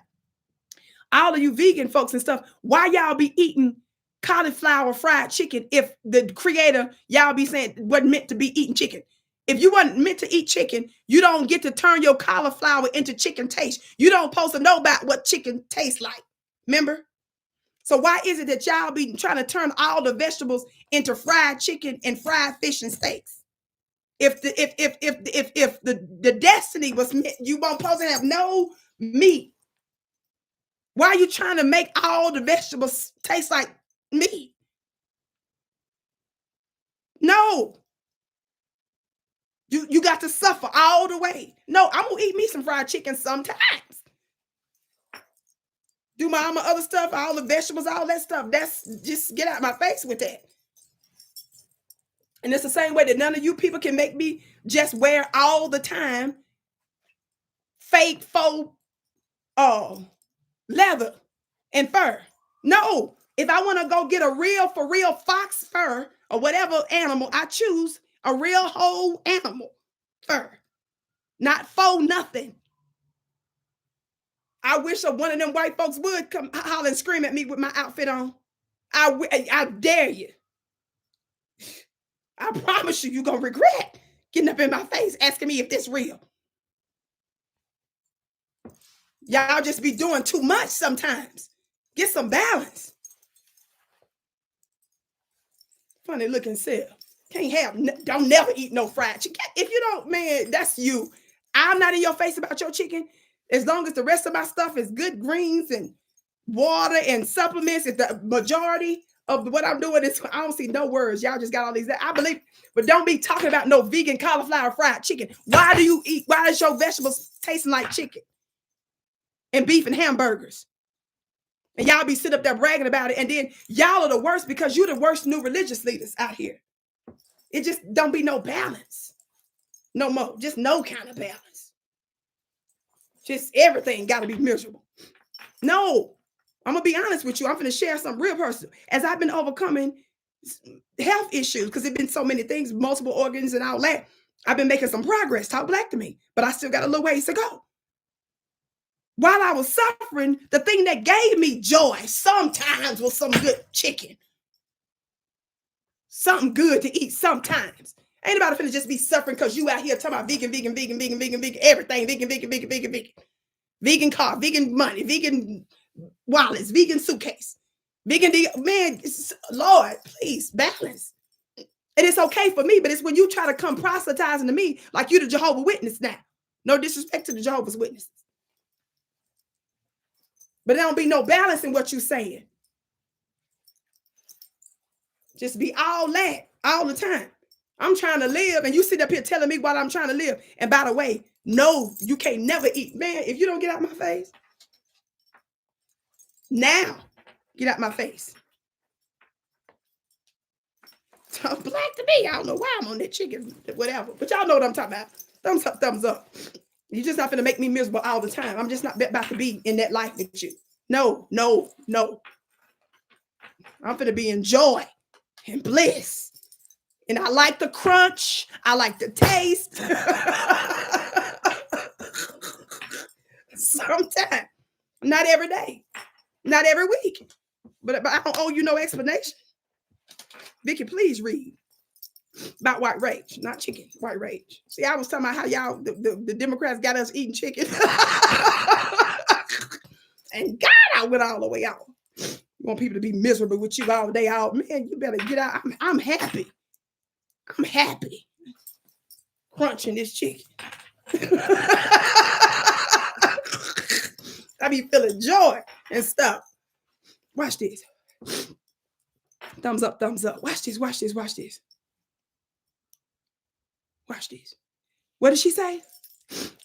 All of you vegan folks and stuff, why y'all be eating cauliflower fried chicken if the creator, y'all be saying, wasn't meant to be eating chicken? If you wasn't meant to eat chicken, you don't get to turn your cauliflower into chicken taste. You don't supposed to know about what chicken tastes like. Remember? So why is it that y'all be trying to turn all the vegetables into fried chicken and fried fish and steaks? If the destiny was meant, you won't supposed to have no meat. Why are you trying to make all the vegetables taste like meat? No. You got to suffer all the way. No, I'm going to eat me some fried chicken sometimes. Do my other stuff, all the vegetables, all that stuff. That's just get out of my face with that. And it's the same way that none of you people can make me just wear all the time fake faux leather and fur. No, if I want to go get a real for real fox fur or whatever animal I choose, a real whole animal fur, not faux nothing. I wish one of them white folks would come holler and scream at me with my outfit on. I dare you. I promise you, you're going to regret getting up in my face asking me if this real. Y'all just be doing too much sometimes. Get some balance. Funny looking self. Don't never eat no fried chicken. If you don't, man, that's you. I'm not in your face about your chicken. As long as the rest of my stuff is good greens and water and supplements, if the majority of what I'm doing is, I don't see no words. Y'all just got all these. I believe, but don't be talking about no vegan cauliflower fried chicken. Why is your vegetables tasting like chicken and beef and hamburgers? And y'all be sitting up there bragging about it. And then y'all are the worst because you're the worst new religious leaders out here. It just don't be no balance. No more. Just no kind of balance. Just everything got to be miserable. No, I'm going to be honest with you. I'm going to share something real personal. As I've been overcoming health issues, because there's been so many things, multiple organs and all that, I've been making some progress. Talk black to me. But I still got a little ways to go. While I was suffering, the thing that gave me joy sometimes was some good chicken. Something good to eat sometimes. Ain't nobody finna just be suffering because you out here talking about vegan, everything, vegan. Vegan car, vegan money, vegan wallets, vegan suitcase, vegan, man, Lord, please, balance. And it's okay for me, but it's when you try to come proselytizing to me like you the Jehovah's Witness now. No disrespect to the Jehovah's Witnesses. But there don't be no balance in what you're saying. Just be all that all the time. I'm trying to live, and you sit up here telling me what I'm trying to live. And by the way, no, you can't never eat. Man, if you don't get out my face, now, get out my face. So black to me. I don't know why I'm on that chicken, whatever. But y'all know what I'm talking about. Thumbs up, thumbs up. You're just not going to make me miserable all the time. I'm just not about to be in that life with you. No. I'm going to be in joy and bliss. And I like the crunch. I like the taste. Sometimes. Not every day. Not every week. But I don't owe you no explanation. Vicki, please read about white rage. Not chicken, white rage. See, I was talking about how y'all, the Democrats got us eating chicken. And God, I went all the way out. You want people to be miserable with you all day out. Man, you better get out. I'm happy. I'm happy crunching this chicken. I be feeling joy and stuff. Watch this. Thumbs up, thumbs up. Watch this, watch this, watch this. Watch this. What did she say?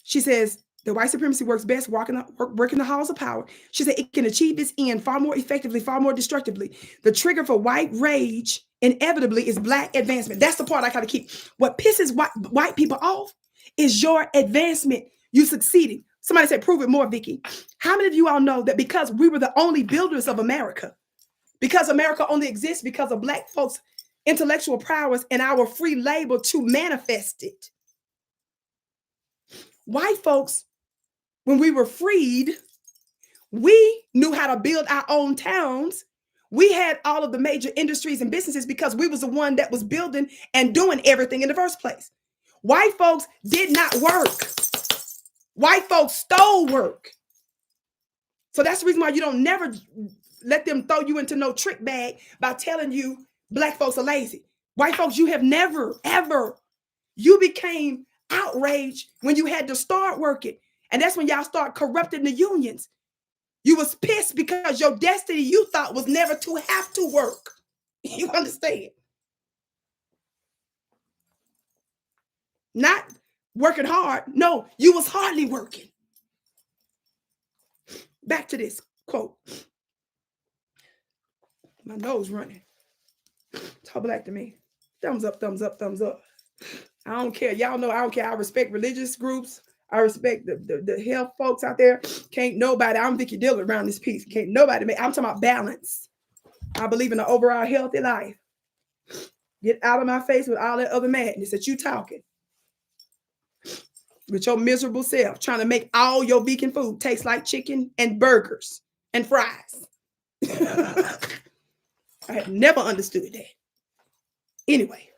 She says, the white supremacy works best working the halls of power. She said it can achieve its end far more effectively, far more destructively. The trigger for white rage inevitably is black advancement. That's the part I gotta keep. What pisses white people off is your advancement. You succeeding. Somebody said, prove it more, Vicki. How many of you all know that because we were the only builders of America, because America only exists because of black folks' intellectual prowess and our free labor to manifest it? White folks, when we were freed, we knew how to build our own towns. We had all of the major industries and businesses because we was the one that was building and doing everything in the first place. White folks did not work. White folks stole work. So that's the reason why you don't never let them throw you into no trick bag by telling you black folks are lazy. White folks, you have never, ever, you became outraged when you had to start working. And that's when y'all start corrupting the unions. You was pissed because your destiny you thought was never to have to work. You understand? Not working hard. No, you was hardly working. Back to this quote. My nose running. Talk black to me. Thumbs up, thumbs up, thumbs up. I don't care. Y'all know I don't care. I respect religious groups. I respect the health folks out there. Can't nobody, I'm Vicki Dillard around this piece. Can't nobody make, I'm talking about balance. I believe in an overall healthy life. Get out of my face with all that other madness that you talking. With your miserable self, trying to make all your vegan food taste like chicken and burgers and fries. I have never understood that. Anyway,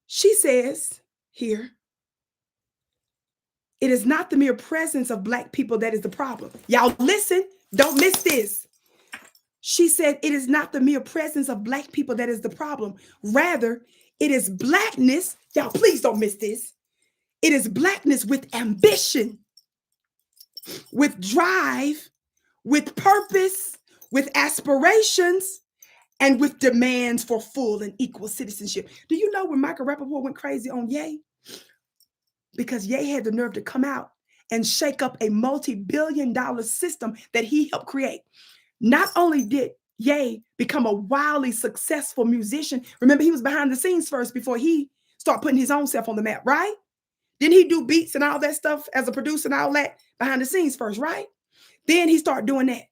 she says here, it is not the mere presence of black people that is the problem. Y'all listen, don't miss this. She said, it is not the mere presence of black people that is the problem. Rather, it is blackness. Y'all, please don't miss this. It is blackness with ambition, with drive, with purpose, with aspirations, and with demands for full and equal citizenship. Do you know when Michael Rapaport went crazy on Ye? Because Ye had the nerve to come out and shake up a multi-billion-dollar system that he helped create. Not only did Ye become a wildly successful musician, remember he was behind the scenes first before he started putting his own self on the map, right? Didn't he do beats and all that stuff as a producer and all that behind the scenes first, right? Then he started doing that.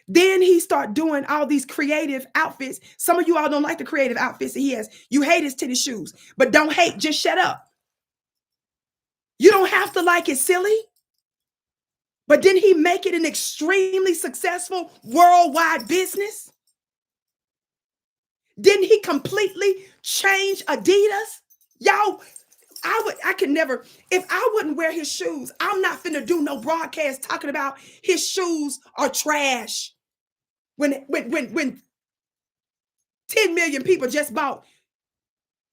Then he started doing all these creative outfits. Some of you all don't like the creative outfits that he has. You hate his tennis shoes, but don't hate, just shut up. You don't have to like it, silly. But didn't he make it an extremely successful worldwide business? Didn't he completely change Adidas? Y'all, I could never, if I wouldn't wear his shoes, I'm not finna do no broadcast talking about his shoes are trash. When 10 million people just bought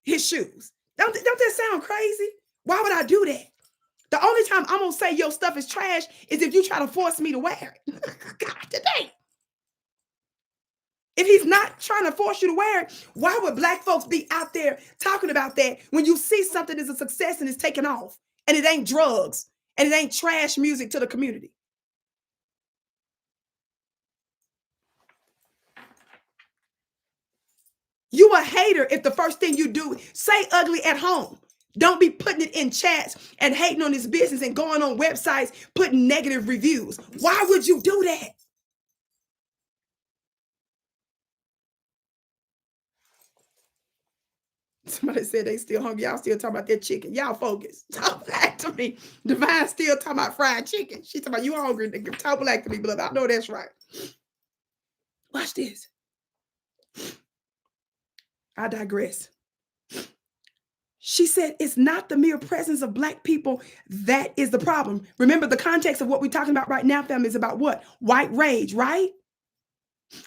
his shoes. Don't that sound crazy? Why would I do that? The only time I'm gonna say your stuff is trash is if you try to force me to wear it. God, today. If he's not trying to force you to wear it, why would black folks be out there talking about that when you see something is a success and it's taken off and it ain't drugs and it ain't trash music to the community? You a hater if the first thing you do, say ugly at home. Don't be putting it in chats and hating on this business and going on websites, putting negative reviews. Why would you do that? Somebody said they still hungry. Y'all still talking about that chicken. Y'all focus. Talk back to me. Divine still talking about fried chicken. She talking about you hungry. Talk back to me, beloved. I know that's right. Watch this. I digress. She said, it's not the mere presence of black people that is the problem. Remember, the context of what we're talking about right now, family, is about what? White rage, right?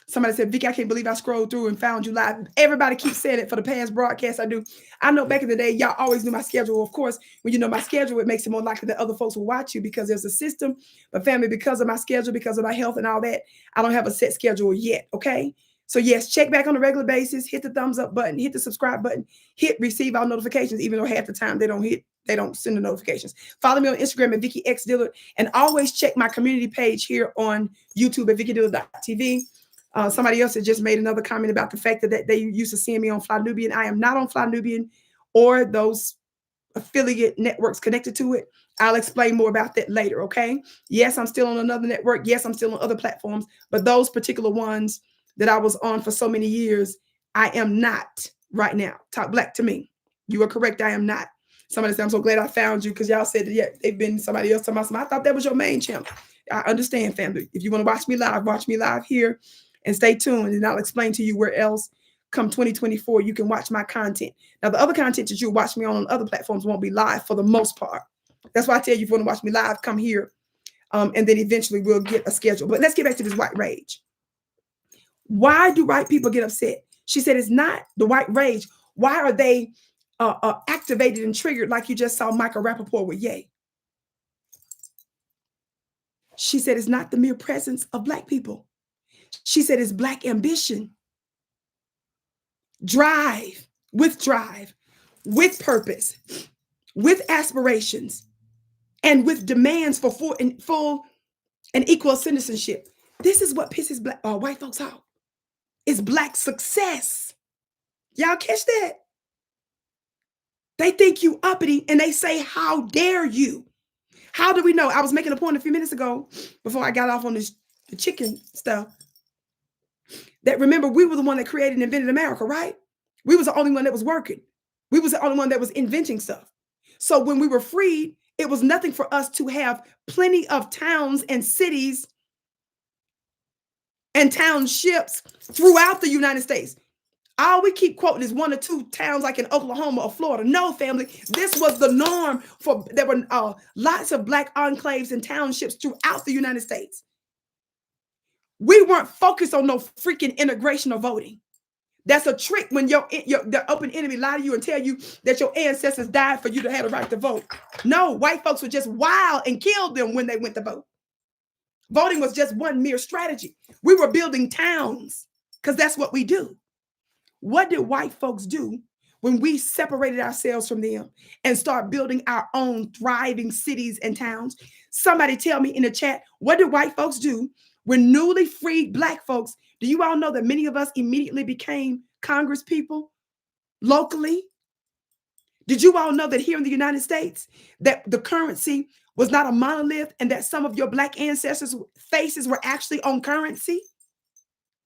Somebody said, Vicki, I can't believe I scrolled through and found you live. Everybody keeps saying it for the past broadcasts I do. I know back in the day, y'all always knew my schedule. Of course, when you know my schedule, it makes it more likely that other folks will watch you because there's a system. But family, because of my schedule, because of my health and all that, I don't have a set schedule yet, okay? So yes, check back on a regular basis, hit the thumbs up button, hit the subscribe button, hit receive all notifications, even though half the time they don't send the notifications. Follow me on Instagram at Vicki X Dillard, and always check my community page here on YouTube at VickiDillard.tv. Somebody else had just made another comment about the fact that they used to seeing me on Fly Nubian. I am not on Fly Nubian or those affiliate networks connected to it. I'll explain more about that later, okay? Yes, I'm still on another network. Yes, I'm still on other platforms, but those particular ones that I was on for so many years, I am not right now. Talk black to me. You are correct. I am not. Somebody said, I'm so glad I found you because y'all said that, yeah, they've been somebody else talking about something. I thought that was your main channel. I understand, family. If you want to watch me live here. And stay tuned, and I'll explain to you where else come 2024 you can watch my content. Now, the other content that you watch me on other platforms won't be live for the most part. That's why I tell you, if you want to watch me live, come here, and then eventually we'll get a schedule. But let's get back to this white rage. Why do white people get upset? She said it's not the white rage. Why are they activated and triggered like you just saw Michael Rapaport with Ye? She said it's not the mere presence of Black people. She said it's Black ambition, drive, with purpose, with aspirations, and with demands for full and equal citizenship. This is what pisses white folks off. It's Black success. Y'all catch that? They think you uppity and they say, how dare you? How do we know? I was making a point a few minutes ago before I got off on the chicken stuff. That remember, we were the one that created and invented America, right? We was the only one that was working. We was the only one that was inventing stuff. So when we were freed, it was nothing for us to have plenty of towns and cities and townships throughout the United States. All we keep quoting is 1 or 2 towns like in Oklahoma or Florida. No, family, this was the norm. There were lots of Black enclaves and townships throughout the United States. We weren't focused on no freaking integration or voting. That's a trick when the open enemy lie to you and tell you that your ancestors died for you to have the right to vote. No, white folks were just wild and killed them when they went to vote. Voting was just one mere strategy. We were building towns because that's what we do. What did white folks do when we separated ourselves from them and start building our own thriving cities and towns? Somebody tell me in the chat, what did white folks do when newly freed Black folks? Do you all know that many of us immediately became Congress people locally? Did you all know that here in the United States, that the currency was not a monolith and that some of your Black ancestors' faces were actually on currency?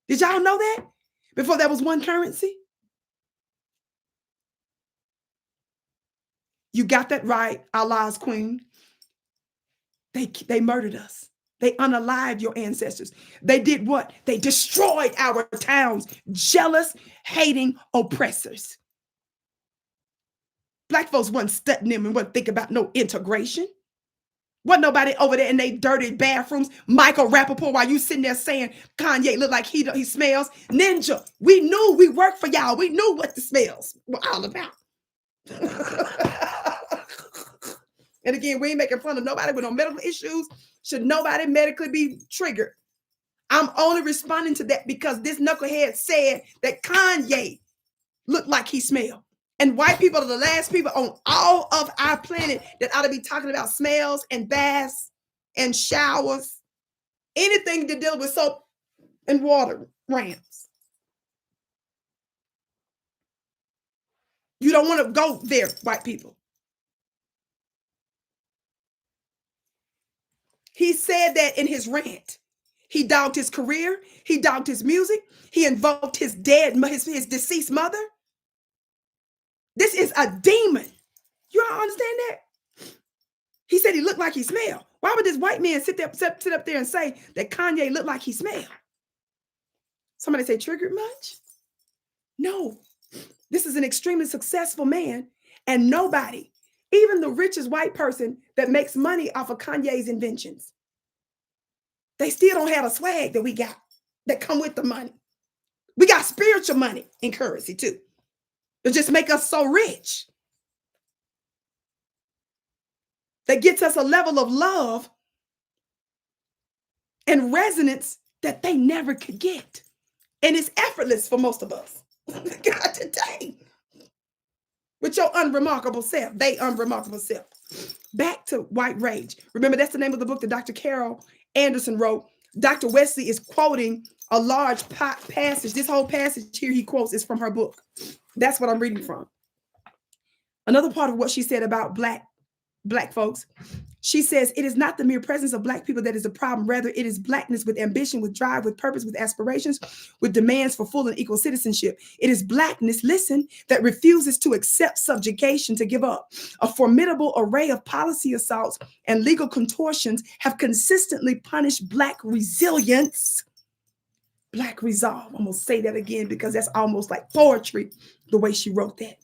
Did y'all know that? Before there was one currency? You got that right, Allah's queen. They murdered us. They unalived your ancestors. They did what? They destroyed our towns. Jealous, hating oppressors. Black folks wasn't studying them and wasn't thinking about no integration. Wasn't nobody over there in they dirty bathrooms. Michael Rapaport, while you sitting there saying KanYE look like he smells. Ninja, we knew we worked for y'all. We knew what the smells were all about. And again, we ain't making fun of nobody with no medical issues. Should nobody medically be triggered? I'm only responding to that because this knucklehead said that KanYE looked like he smelled. And white people are the last people on all of our planet that ought to be talking about smells and baths and showers. Anything to deal with soap and water ramps. You don't want to go there, white people. He said that in his rant. He dogged his career. He dogged his music. He invoked his deceased mother. This is a demon. You all understand that? He said he looked like he smelled. Why would this white man sit up there and say that KanYE looked like he smelled? Somebody say triggered much? No. This is an extremely successful man, and nobody, even the richest white person that makes money off of KanYE's inventions, they still don't have a swag that we got. that come with the money. We got spiritual money in currency too. It just make us so rich. That gets us a level of love and resonance that they never could get. And it's effortless for most of us. God, today. With your unremarkable self, they unremarkable self. Back to white rage. Remember, that's the name of the book that Dr. Carol Anderson wrote. Dr. Wesley is quoting a large passage. This whole passage here he quotes is from her book. That's what I'm reading from. Another part of what she said about black folks, she says, it is not the mere presence of Black people that is the problem. Rather, it is Blackness with ambition, with drive, with purpose, with aspirations, with demands for full and equal citizenship. It is Blackness, listen, that refuses to accept subjugation, to give up. A formidable array of policy assaults and legal contortions have consistently punished Black resilience, Black resolve. I'm going to say that again because that's almost like poetry, the way she wrote that.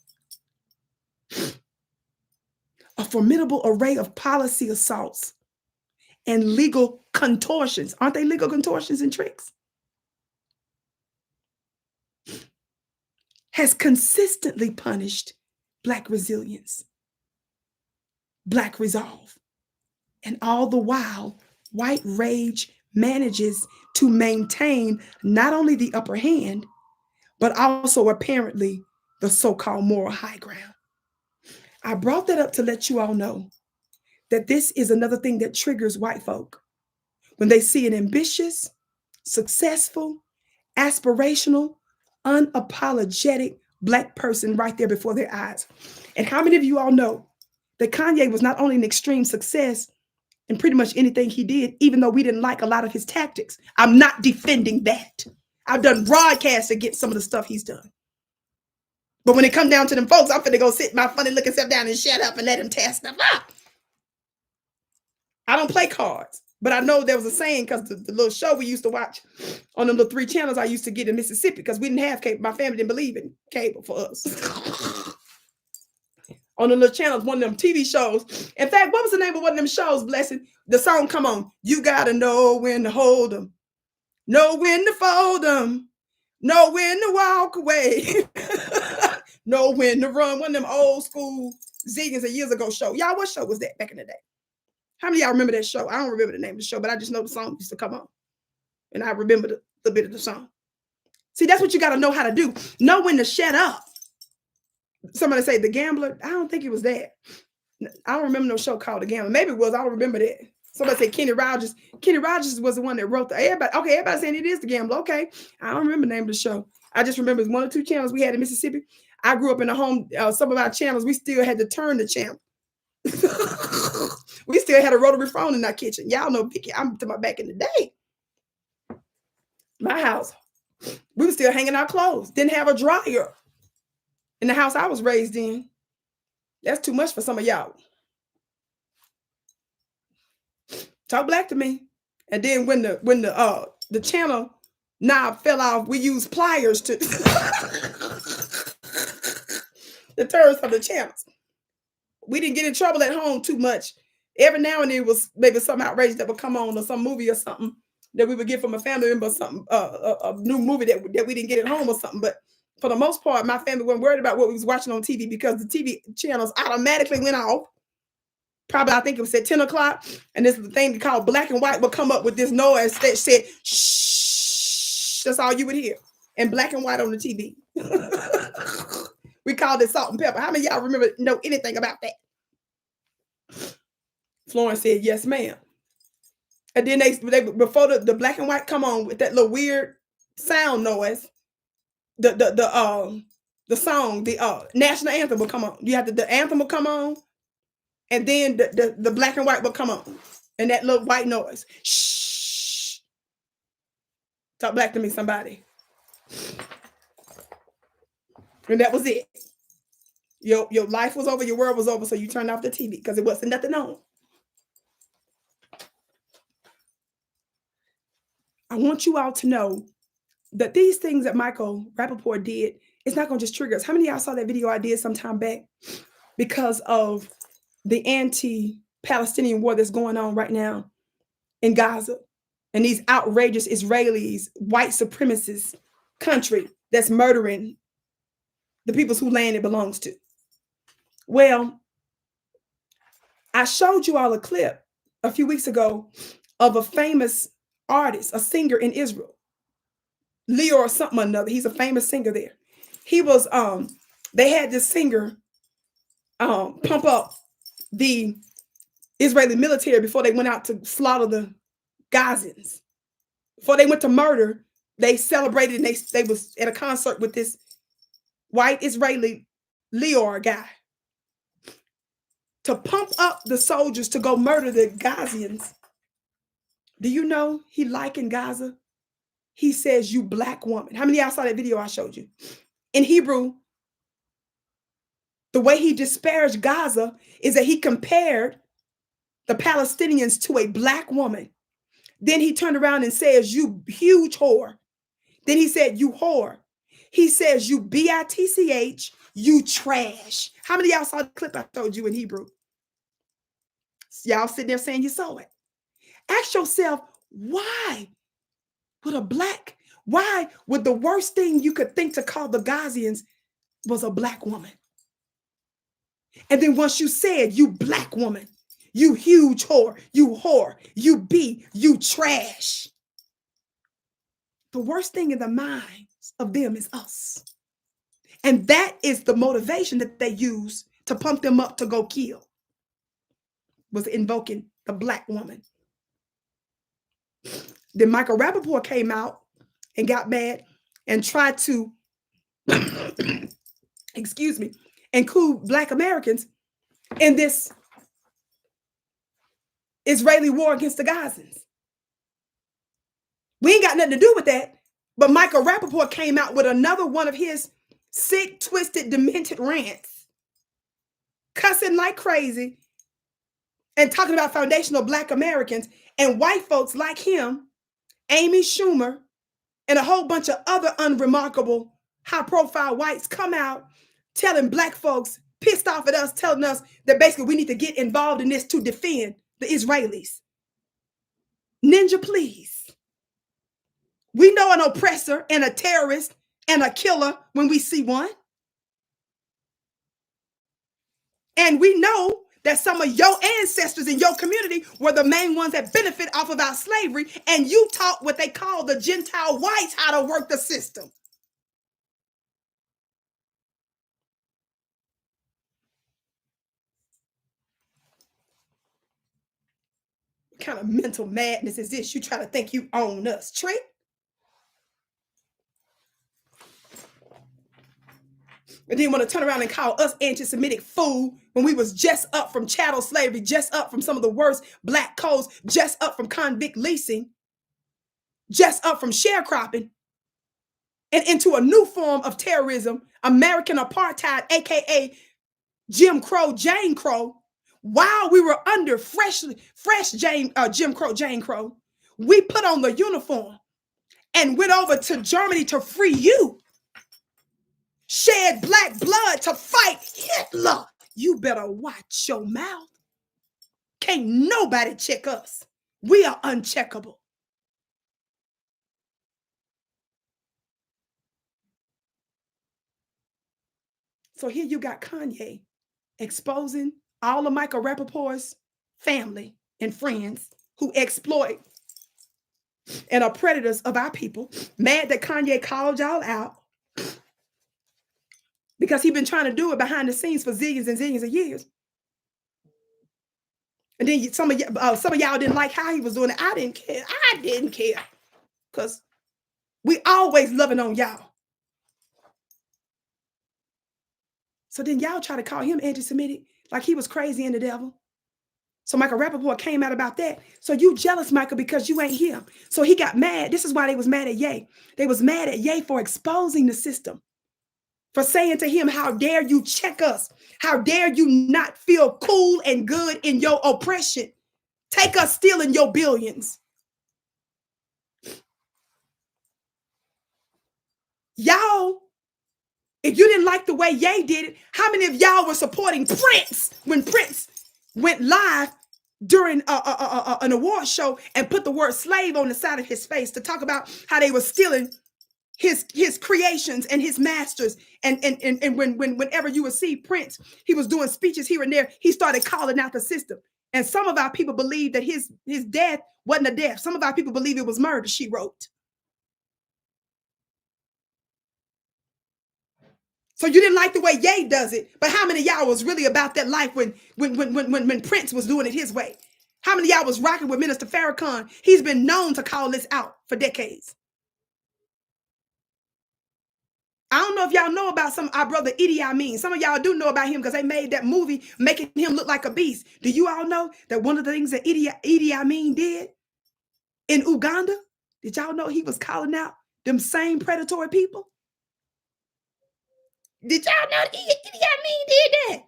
A formidable array of policy assaults and legal contortions. Aren't they legal contortions and tricks? Has consistently punished Black resilience, Black resolve. And all the while, white rage manages to maintain not only the upper hand, but also apparently the so-called moral high ground. I brought that up to let you all know that this is another thing that triggers white folk when they see an ambitious, successful, aspirational, unapologetic Black person right there before their eyes. And how many of you all know that Kanye was not only an extreme success in pretty much anything he did, even though we didn't like a lot of his tactics? I'm not defending that. I've done broadcasts against some of the stuff he's done. But when it comes down to them folks, I'm finna go sit my funny looking self down and shut up and let him tear stuff up. I don't play cards, but I know there was a saying because the little show we used to watch on them little 3 channels I used to get in Mississippi because we didn't have cable. My family didn't believe in cable for us. On the little channels, one of them TV shows. In fact, what was the name of one of them shows, Blessing? The song, come on. You got to know when to hold them. Know when to fold them. Know when to walk away. Know when to run. One of them old school zillions of years ago show. Y'all, what show was that back in the day? How many of y'all remember that show? I don't remember the name of the show, but I just know the song used to come on. And I remember the bit of the song. See, that's what you got to know how to do. Know when to shut up. Somebody say The Gambler. I don't think it was that. I don't remember no show called The Gambler. Maybe it was. I don't remember that. Somebody said Kenny Rogers. Kenny Rogers was the one that wrote the everybody. Okay, everybody saying it is The Gambler. Okay. I don't remember the name of the show. I just remember it's 1 or 2 channels we had in Mississippi. I grew up in a home, some of our channels, we still had to turn the channel. We still had a rotary phone in our kitchen. Y'all know Vicki, I'm talking about back in the day. My house, we were still hanging our clothes. Didn't have a dryer in the house I was raised in. That's too much for some of y'all. Talk black to me. And then when the channel knob fell off, we used pliers to the turns from the channels. We didn't get in trouble at home too much. Every now and then it was maybe something outrageous that would come on, or some movie or something that we would get from a family member, or something, a new movie that we didn't get at home or something. But for the most part, my family wasn't worried about what we was watching on TV because the TV channels automatically went off. Probably, I think it was at 10 o'clock. And this is the thing called black and white would come up with this noise that said, shh. That's all you would hear. And black and white on the TV. We called it salt and pepper. How many of y'all know anything about that? Florence said, yes, ma'am. And then they before the black and white come on with that little weird sound noise, the song, the national anthem will come on. You have the anthem will come on, and then the black and white will come on, and that little white noise. Shh. Talk black to me, somebody. And that was it. Your life was over, your world was over, so you turned off the TV because it wasn't nothing on. I want you all to know that these things that Michael Rapaport did, it's not going to just trigger us. How many of y'all saw that video I did some time back because of the anti-Palestinian war that's going on right now in Gaza? and these outrageous Israelis, white supremacist country that's murdering the peoples whose land it belongs to. Well, I showed you all a clip a few weeks ago of a famous artist, a singer in Israel, Leo or something or another. He's a famous singer there. He was, they had this singer pump up the Israeli military before they went out to slaughter the Gazans. Before they went to murder, they celebrated, and they was at a concert with this white Israeli Leor guy to pump up the soldiers to go murder the Gazans. Do you know he likened Gaza? He says, "You black woman." How many of y'all saw that video I showed you? In Hebrew, the way he disparaged Gaza is that he compared the Palestinians to a black woman. Then he turned around and says, "You huge whore." Then he said, "You whore." He says, "You bitch, you trash." How many of y'all saw the clip I showed you in Hebrew? Y'all sitting there saying you saw it. Ask yourself, why would the worst thing you could think to call the Gazans was a black woman? And then once you said, "You black woman, you huge whore, you trash," the worst thing in the minds of them is us. And that is the motivation that they use to pump them up to go kill, was invoking the black woman. Then Michael Rapaport came out and got mad and tried to, excuse me, include Black Americans in this Israeli war against the Gazans. We ain't got nothing to do with that. But Michael Rapaport came out with another one of his sick, twisted, demented rants, cussing like crazy and talking about foundational Black Americans, and white folks like him, Amy Schumer, and a whole bunch of other unremarkable, high-profile whites come out telling Black folks, pissed off at us, telling us that basically we need to get involved in this to defend the Israelis. Ninja, please. We know an oppressor and a terrorist and a killer when we see one. And we know that some of your ancestors in your community were the main ones that benefit off of our slavery, and you taught what they call the Gentile whites how to work the system. What kind of mental madness is this? You try to think you own us, Trick? And then want to turn around and call us anti-Semitic fool when we was just up from chattel slavery, just up from some of the worst Black codes, just up from convict leasing, just up from sharecropping, and into a new form of terrorism, American apartheid, aka Jim Crow, Jane Crow. While we were under fresh Jim Crow, Jane Crow, we put on the uniform and went over to Germany to free you. Shed Black blood to fight Hitler. You better watch your mouth. Can't nobody check us. We are uncheckable. So here you got KanYE exposing all of Michael Rapaport's family and friends who exploit and are predators of our people. Mad that KanYE called y'all out because he's been trying to do it behind the scenes for zillions and zillions of years. And then some of y'all didn't like how he was doing it. I didn't care. I didn't care because we always loving on y'all. So then y'all try to call him anti-Semitic like he was crazy and the devil. So Michael Rapaport came out about that. So you jealous, Michael, because you ain't him. So he got mad. This is why they was mad at Ye. They was mad at Ye for exposing the system, for saying to him, how dare you check us? How dare you not feel cool and good in your oppression? Take us stealing your billions. Y'all, if you didn't like the way Ye did it, how many of y'all were supporting Prince when Prince went live during an award show and put the word slave on the side of his face to talk about how they were stealing his creations and his masters. And whenever you would see Prince, he was doing speeches here and there. He started calling out the system. And some of our people believe that his death wasn't a death. Some of our people believe it was murder, she wrote. So you didn't like the way Ye does it, but how many of y'all was really about that life when Prince was doing it his way? How many of y'all was rocking with Minister Farrakhan? He's been known to call this out for decades. I don't know if y'all know about our brother Idi Amin. Some of y'all do know about him because they made that movie making him look like a beast. Do you all know that one of the things that Idi Amin did in Uganda? Did y'all know he was calling out them same predatory people? Did y'all know Idi Amin did that?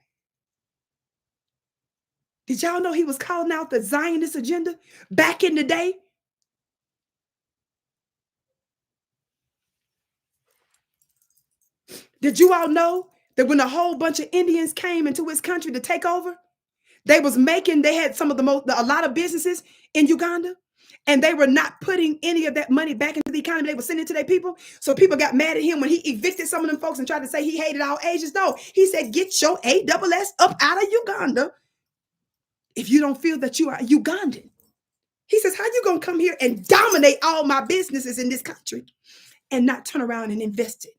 Did y'all know he was calling out the Zionist agenda back in the day? Did you all know that when a whole bunch of Indians came into his country to take over, they had a lot of businesses in Uganda, and they were not putting any of that money back into the economy. They were sending it to their people. So people got mad at him when he evicted some of them folks and tried to say he hated all Asians. No, he said, get your ASS up out of Uganda if you don't feel that you are Ugandan. He says, how you going to come here and dominate all my businesses in this country and not turn around and invest it?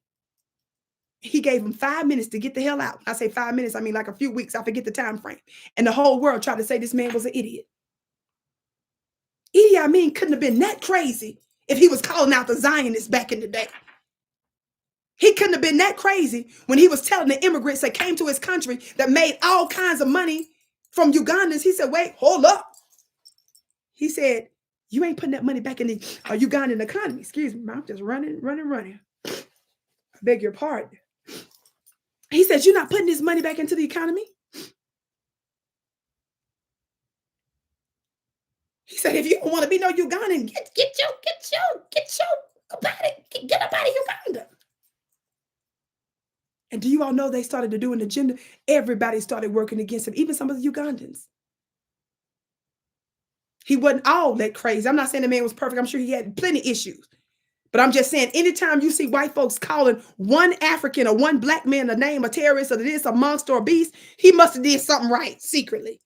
He gave him 5 minutes to get the hell out. I say 5 minutes, I mean like a few weeks. I forget the time frame. And the whole world tried to say this man was an idiot. Idi Amin couldn't have been that crazy if he was calling out the Zionists back in the day. He couldn't have been that crazy when he was telling the immigrants that came to his country that made all kinds of money from Ugandans. He said, wait, hold up. He said, you ain't putting that money back in the Ugandan economy. Excuse me, I'm just running. I beg your pardon. He says, you're not putting this money back into the economy? He said, if you don't want to be no Ugandan, get up out of Uganda. And do you all know they started to do an agenda? Everybody started working against him, even some of the Ugandans. He wasn't all that crazy. I'm not saying the man was perfect. I'm sure he had plenty of issues. But I'm just saying, anytime you see white folks calling one African or one black man a name, a terrorist, or this, a monster or a beast, he must have did something right secretly.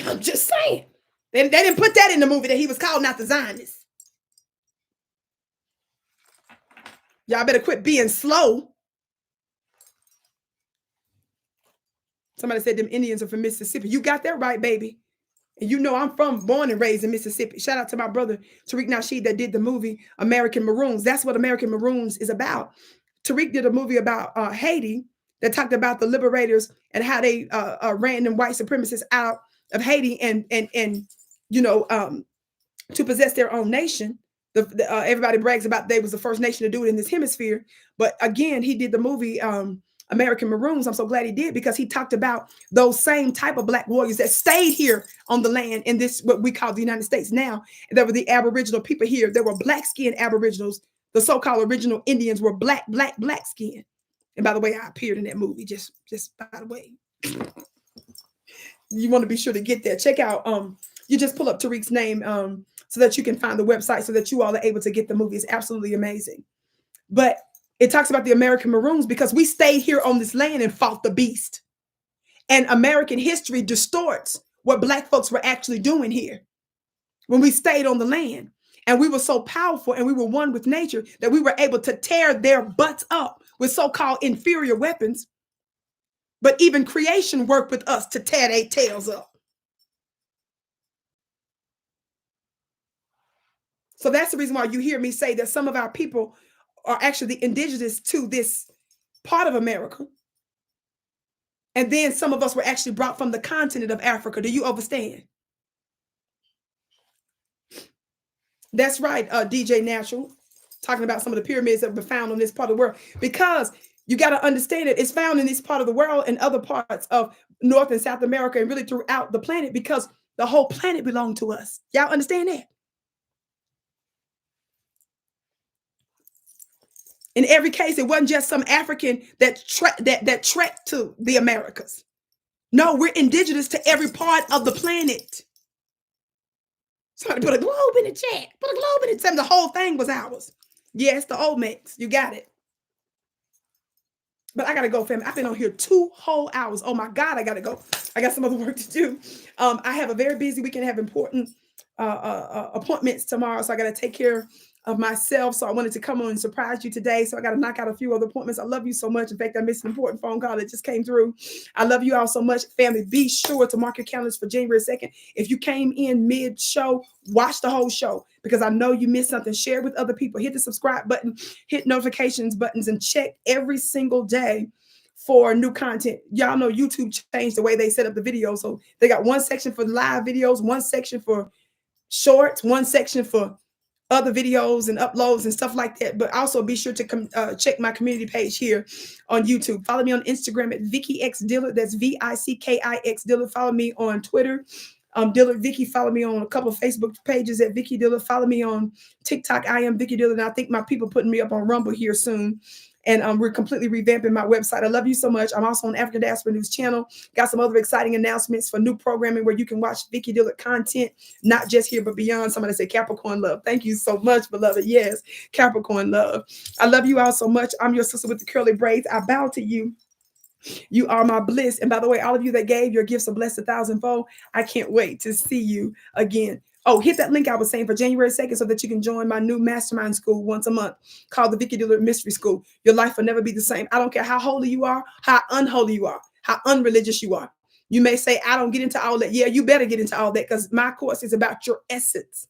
I'm just saying. They didn't put that in the movie that he was calling out the Zionists. Y'all better quit being slow. Somebody said them Indians are from Mississippi. You got that right, baby. And you know I'm born and raised in Mississippi. Shout out to my brother, Tariq Nasheed, that did the movie American Maroons. That's what American Maroons is about. Tariq did a movie about Haiti that talked about the liberators and how they ran them white supremacists out of Haiti and to possess their own nation. Everybody brags about they was the first nation to do it in this hemisphere. But again, he did the movie American Maroons. I'm so glad he did, because he talked about those same type of black warriors that stayed here on the land in this, what we call the United States now. There were the Aboriginal people here. There were black-skinned Aboriginals. The so-called original Indians were black skin. And by the way, I appeared in that movie, just by the way. You want to be sure to get there. Check out, you just pull up Tariq's name so that you can find the website so that you all are able to get the movie. It's absolutely amazing. But it talks about the American Maroons because we stayed here on this land and fought the beast. And American history distorts what black folks were actually doing here when we stayed on the land. And we were so powerful and we were one with nature that we were able to tear their butts up with so-called inferior weapons. But even creation worked with us to tear their tails up. So that's the reason why you hear me say that some of our people are actually indigenous to this part of America. And then some of us were actually brought from the continent of Africa. Do you understand? That's right, DJ Natural, talking about some of the pyramids that were found on this part of the world. Because you got to understand it, it's found in this part of the world and other parts of North and South America and really throughout the planet, because the whole planet belonged to us. Y'all understand that? In every case, it wasn't just some African that trekked to the Americas. No, we're indigenous to every part of the planet. Somebody put a globe in the chat. Put a globe in the chat. The whole thing was ours. Yes, the old mix. You got it. But I gotta go, family. I've been on here 2 whole hours. Oh my God, I gotta go. I got some other work to do. I have a very busy weekend. I have important appointments tomorrow, so I gotta take care of myself. So I wanted to come on and surprise you today. So I got to knock out a few other appointments. I love you so much. In fact, I missed an important phone call that just came through. I love you all so much, family. Be sure to mark your calendars for January 2nd. If you came in mid-show, watch the whole show because I know you missed something. Share with other people. Hit the subscribe button, hit notifications buttons, and check every single day for new content. Y'all know YouTube changed the way they set up the videos. So they got one section for live videos, one section for shorts, one section for other videos and uploads and stuff like that. But also be sure to check my community page here on YouTube. Follow me on Instagram at Vicki X Dillard. That's VICKIX Dillard. Follow me on Twitter, Dillard Vicki. Follow me on a couple of Facebook pages at Vicki Dillard. Follow me on TikTok. I am Vicki Dillard. And I think my people putting me up on Rumble here soon. And we're completely revamping my website. I love you so much. I'm also on African Diaspora News Channel. Got some other exciting announcements for new programming where you can watch Vicki Dillard content, not just here, but beyond. Somebody say Capricorn love. Thank you so much, beloved. Yes, Capricorn love. I love you all so much. I'm your sister with the curly braids. I bow to you. You are my bliss. And by the way, all of you that gave your gifts are blessed 1,000-fold. I can't wait to see you again. Oh, hit that link I was saying for January 2nd so that you can join my new mastermind school once a month called the Vicki Dillard Mystery School. Your life will never be the same. I don't care how holy you are, how unholy you are, how unreligious you are. You may say, I don't get into all that. Yeah, you better get into all that because my course is about your essence.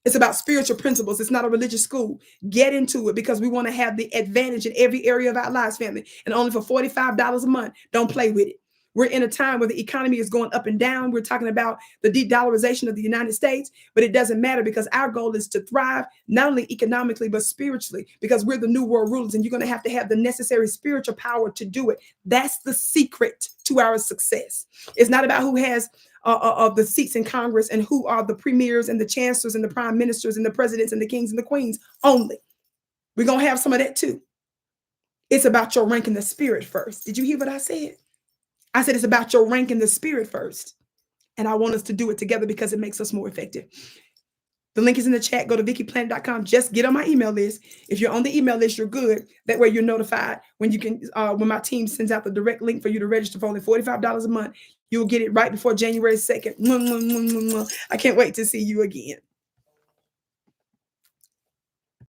It's about spiritual principles. It's not a religious school. Get into it because we want to have the advantage in every area of our lives, family. And only for $45 a month. Don't play with it. We're in a time where the economy is going up and down. We're talking about the de-dollarization of the United States, but it doesn't matter because our goal is to thrive, not only economically, but spiritually, because we're the new world rulers and you're going to have the necessary spiritual power to do it. That's the secret to our success. It's not about who has of the seats in Congress and who are the premiers and the chancellors and the prime ministers and the presidents and the kings and the queens only. We're going to have some of that too. It's about your rank in the spirit first. Did you hear what I said? I said it's about your rank in the spirit first. And I want us to do it together because it makes us more effective. The link is in the chat. Go to VickiPlanet.com. Just get on my email list. If you're on the email list, you're good. That way you're notified when you can, when my team sends out the direct link for you to register for only $45 a month. You'll get it right before January 2nd. I can't wait to see you again.